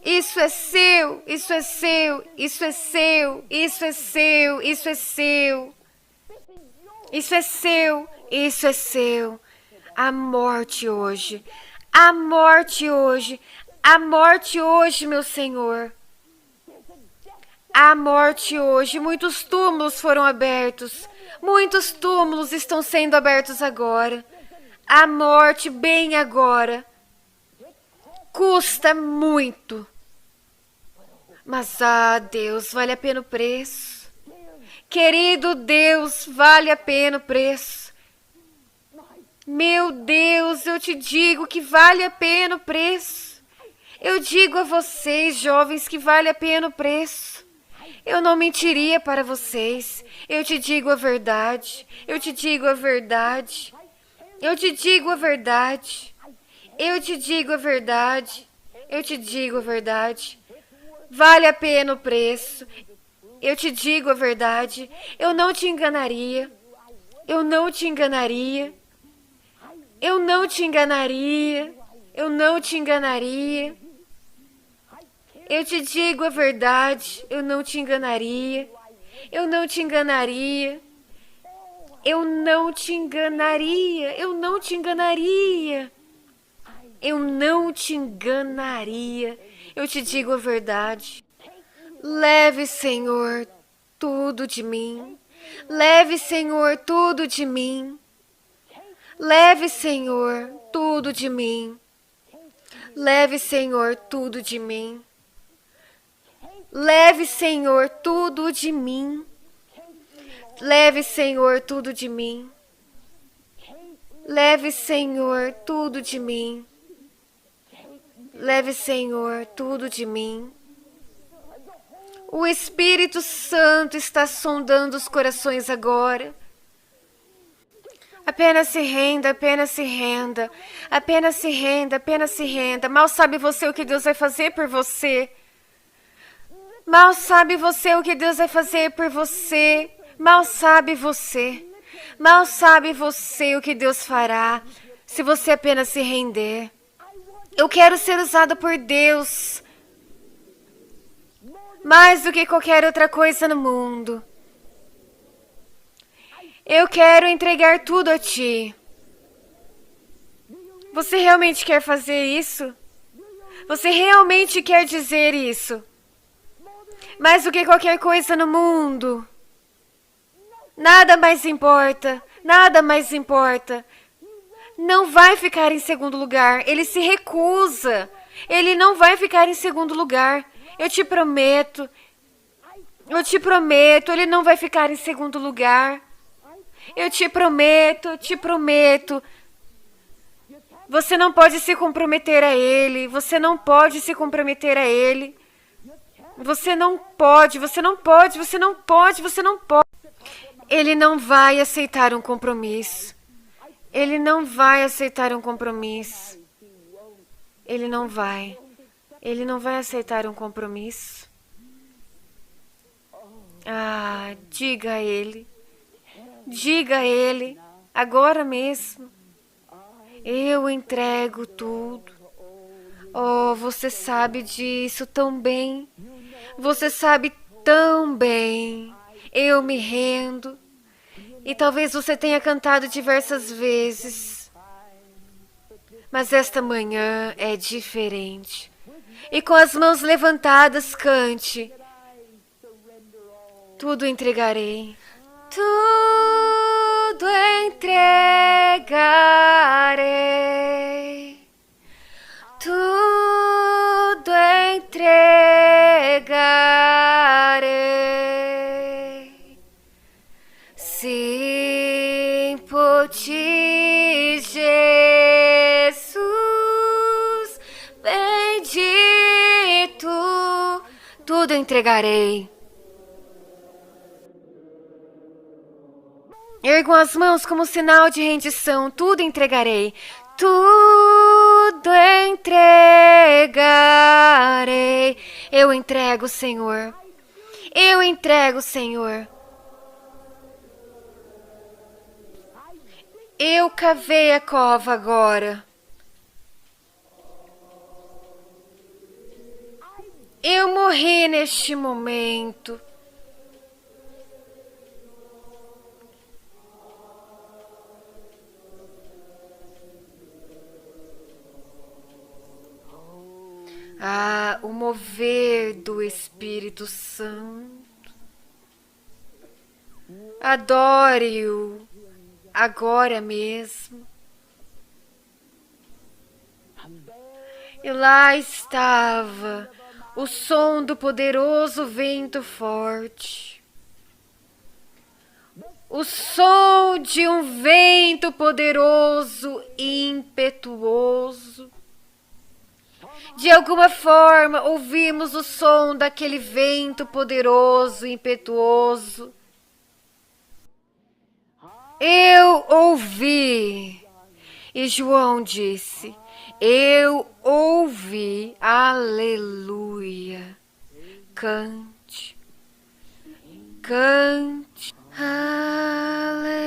Isso é seu, isso é seu, isso é seu, isso é seu, isso é seu. Isso é seu, isso é seu. A morte hoje, a morte hoje, a morte hoje, meu Senhor. A morte hoje, muitos túmulos foram abertos, muitos túmulos estão sendo abertos agora. A morte bem agora. Custa muito. Mas, Deus, vale a pena o preço. Querido Deus, vale a pena o preço. Meu Deus, eu te digo que vale a pena o preço. Eu digo a vocês, jovens, que vale a pena o preço. Eu não mentiria para vocês. Eu te digo a verdade. Eu te digo a verdade. Eu te digo a verdade. Eu te digo a verdade. Eu te digo a verdade. Vale a pena o preço. Eu te digo a verdade. Eu não te enganaria. Eu não te enganaria. Eu não te enganaria. Eu não te enganaria. Eu te digo a verdade. Eu não te enganaria. Eu não te enganaria. Eu não te enganaria. Eu não te enganaria. Eu não te enganaria. Eu te digo a verdade. Leve, Senhor, tudo de mim. Leve, Senhor, tudo de mim. Leve, Senhor, tudo de mim. Leve, Senhor, tudo de mim. Leve, Senhor, tudo de mim. Leve, Senhor, tudo de mim. Leve, Senhor, tudo de mim. Leve, Senhor, tudo de mim. O Espírito Santo está sondando os corações agora. Apenas se renda, apenas se renda. Apenas se renda, apenas se renda. Mal sabe você o que Deus vai fazer por você. Mal sabe você o que Deus vai fazer por você. Mal sabe você. Mal sabe você o que Deus fará se você apenas se render. Eu quero ser usada por Deus mais do que qualquer outra coisa no mundo. Eu quero entregar tudo a Ti. Você realmente quer fazer isso? Você realmente quer dizer isso? Mais do que qualquer coisa no mundo. Nada mais importa. Nada mais importa. Não vai ficar em segundo lugar. Ele se recusa. Ele não vai ficar em segundo lugar. Eu te prometo. Eu te prometo. Ele não vai ficar em segundo lugar. Eu te prometo. Eu te prometo. Você não pode se comprometer a Ele. Você não pode se comprometer a Ele. Você não pode. Você não pode. Você não pode. Você não pode. Ele não vai aceitar um compromisso. Ele não vai aceitar um compromisso. Ele não vai. Ele não vai aceitar um compromisso. Diga a Ele. Diga a Ele. Agora mesmo. Eu entrego tudo. Oh, você sabe disso tão bem. Você sabe tão bem. Eu me rendo. E talvez você tenha cantado diversas vezes. Mas esta manhã é diferente. E com as mãos levantadas, cante. Tudo entregarei. Tudo entregarei. Tudo entregarei. Sim, por Ti, Jesus, bendito, tudo entregarei. Ergam as mãos como sinal de rendição, tudo entregarei. Tudo entregarei. Eu entrego, Senhor. Eu entrego, Senhor. Eu cavei a cova agora. Eu morri neste momento. Ah, o mover do Espírito Santo. Adore-o agora mesmo. E lá estava o som do poderoso vento forte. O som de um vento poderoso e impetuoso. De alguma forma, ouvimos o som daquele vento poderoso e impetuoso. Eu ouvi. E João disse: eu ouvi. Aleluia. Cante. Cante. Aleluia.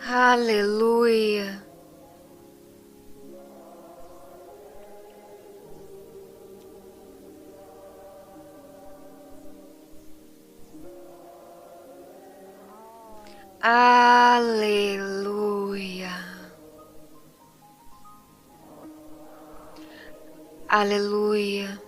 Aleluia. Aleluia. Aleluia. Aleluia.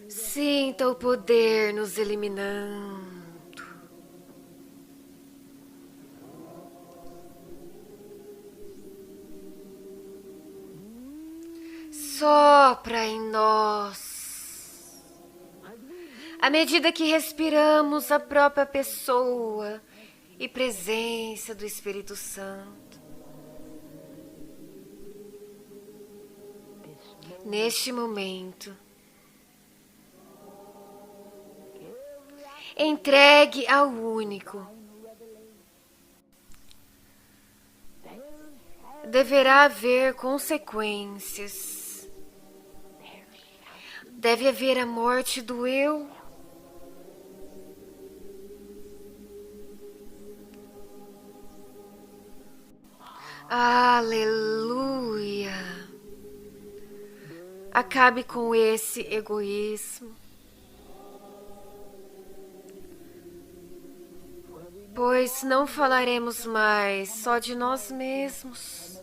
Sinta o poder nos eliminando. Sopra em nós. À medida que respiramos a própria pessoa e presença do Espírito Santo. Neste momento, entregue ao único. Deverá haver consequências. Deve haver a morte do eu. Aleluia. Acabe com esse egoísmo. Pois não falaremos mais só de nós mesmos.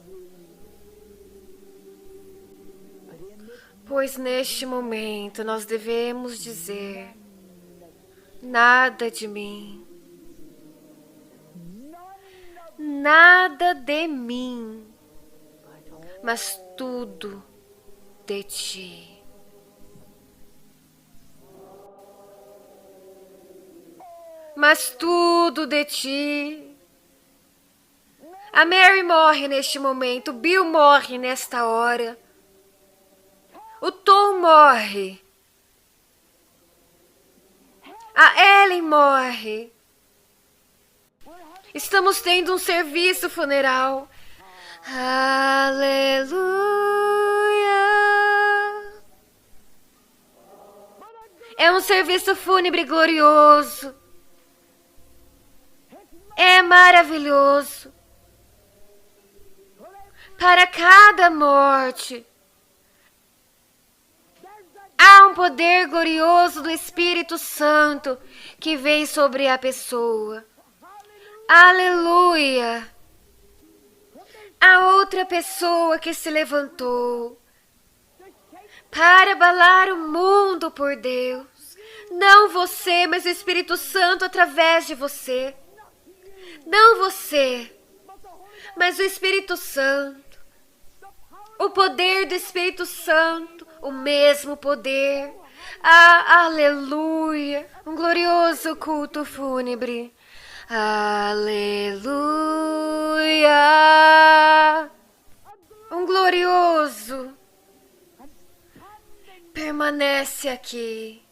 Pois neste momento nós devemos dizer: nada de mim. Nada de mim, mas tudo de ti. Mas tudo de ti. A Mary morre neste momento, o Bill morre nesta hora. O Tom morre. A Ellen morre. Estamos tendo um serviço funeral. Aleluia. É um serviço fúnebre glorioso. É maravilhoso. Para cada morte, há um poder glorioso do Espírito Santo que vem sobre a pessoa. Aleluia! A outra pessoa que se levantou para abalar o mundo por Deus. Não você, mas o Espírito Santo através de você. Não você, mas o Espírito Santo. O poder do Espírito Santo, o mesmo poder. Ah, aleluia! Um glorioso culto fúnebre. Aleluia! Um glorioso permanece aqui.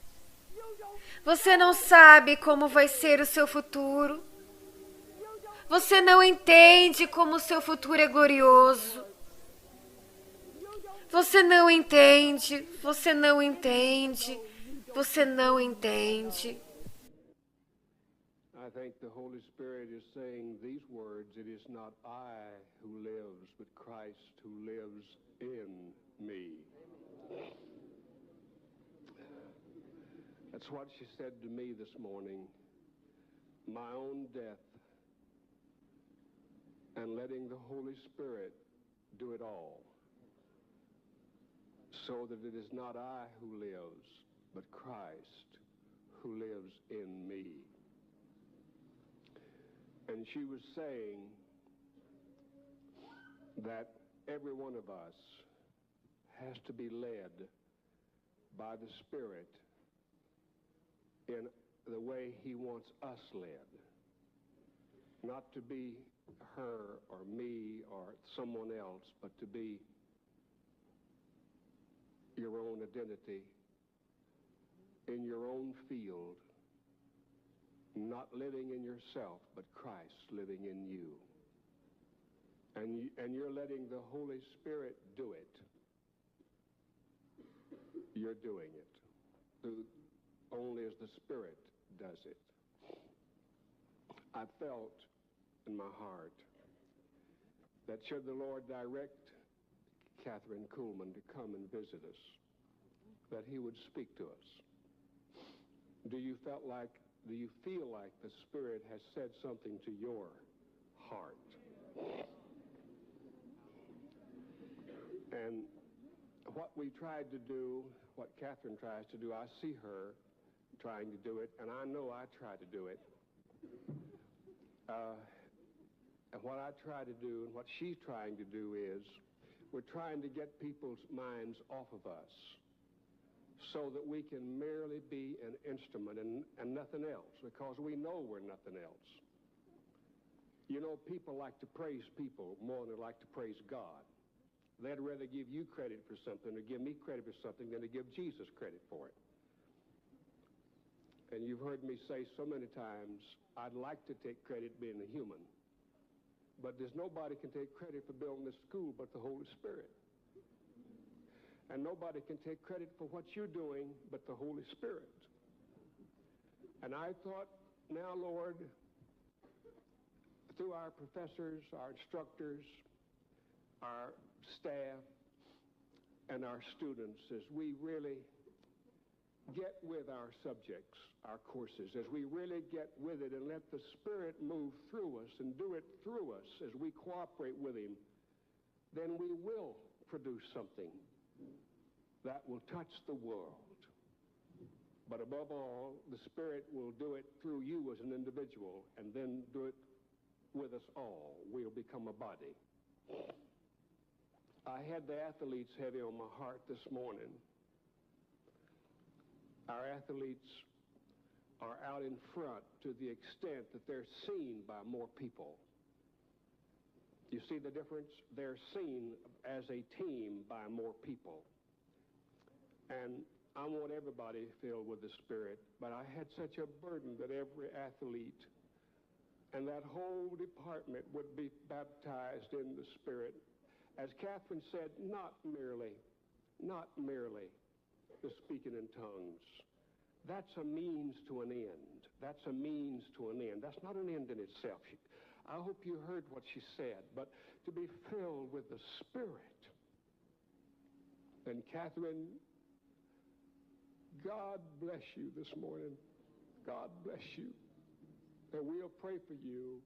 Você não sabe como vai ser o seu futuro. Você não entende como o seu futuro é glorioso. Você não entende, você não entende, você não entende. I think the Holy Spirit is saying these words, it is not I who lives, but Christ who lives in me. That's what she said to me this morning. My own death and letting the Holy Spirit do it all, so that it is not I who lives, but Christ who lives in me. And she was saying that every one of us has to be led by the Spirit in the way He wants us led. Not to be her or me or someone else, but to be your own identity in your own field, not living in yourself, but Christ living in you. And you're letting the Holy Spirit do it. You're doing it. Only as the Spirit does it. I felt in my heart that should the Lord direct Catherine Kuhlman to come and visit us, that He would speak to us. Do you feel like the Spirit has said something to your heart? And what we tried to do, what Catherine tries to do, I see her trying to do it, and I know I try to do it. And what I try to do and what she's trying to do is we're trying to get people's minds off of us so that we can merely be an instrument and nothing else, because we know we're nothing else. You know, people like to praise people more than they like to praise God. They'd rather give you credit for something or give me credit for something than to give Jesus credit for it. And you've heard me say so many times, I'd like to take credit being a human, but there's nobody can take credit for building this school but the Holy Spirit. And nobody can take credit for what you're doing but the Holy Spirit. And I thought, now, Lord, through our professors, our instructors, our staff, and our students, as we really get with our subjects, our courses, as we really get with it and let the Spirit move through us and do it through us as we cooperate with Him, then we will produce something that will touch the world. But above all, the Spirit will do it through you as an individual and then do it with us all. We'll become a body. I had the athletes heavy on my heart this morning. Our athletes are out in front to the extent that they're seen by more people. You see the difference? They're seen as a team by more people. And I want everybody filled with the Spirit, but I had such a burden that every athlete and that whole department would be baptized in the Spirit. As Catherine said, not merely the speaking in tongues. That's a means to an end. That's a means to an end. That's not an end in itself. I hope you heard what she said, but to be filled with the Spirit. And Catherine, God bless you this morning. God bless you. And we'll pray for you.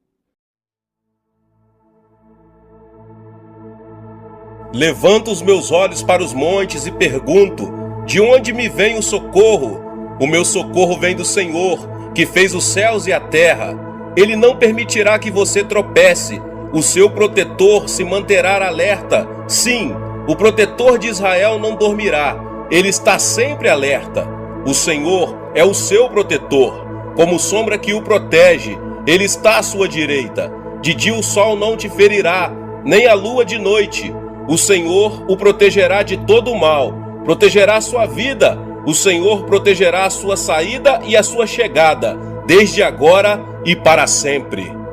Levanto os meus olhos para os montes e pergunto: de onde me vem o socorro? O meu socorro vem do Senhor, que fez os céus e a terra. Ele não permitirá que você tropece. O seu protetor se manterá alerta. Sim, o protetor de Israel não dormirá. Ele está sempre alerta. O Senhor é o seu protetor, como sombra que o protege. Ele está à sua direita. De dia o sol não te ferirá, nem a lua de noite. O Senhor o protegerá de todo o mal. protegerá a sua vida. O Senhor protegerá a sua saída e a sua chegada, desde agora e para sempre.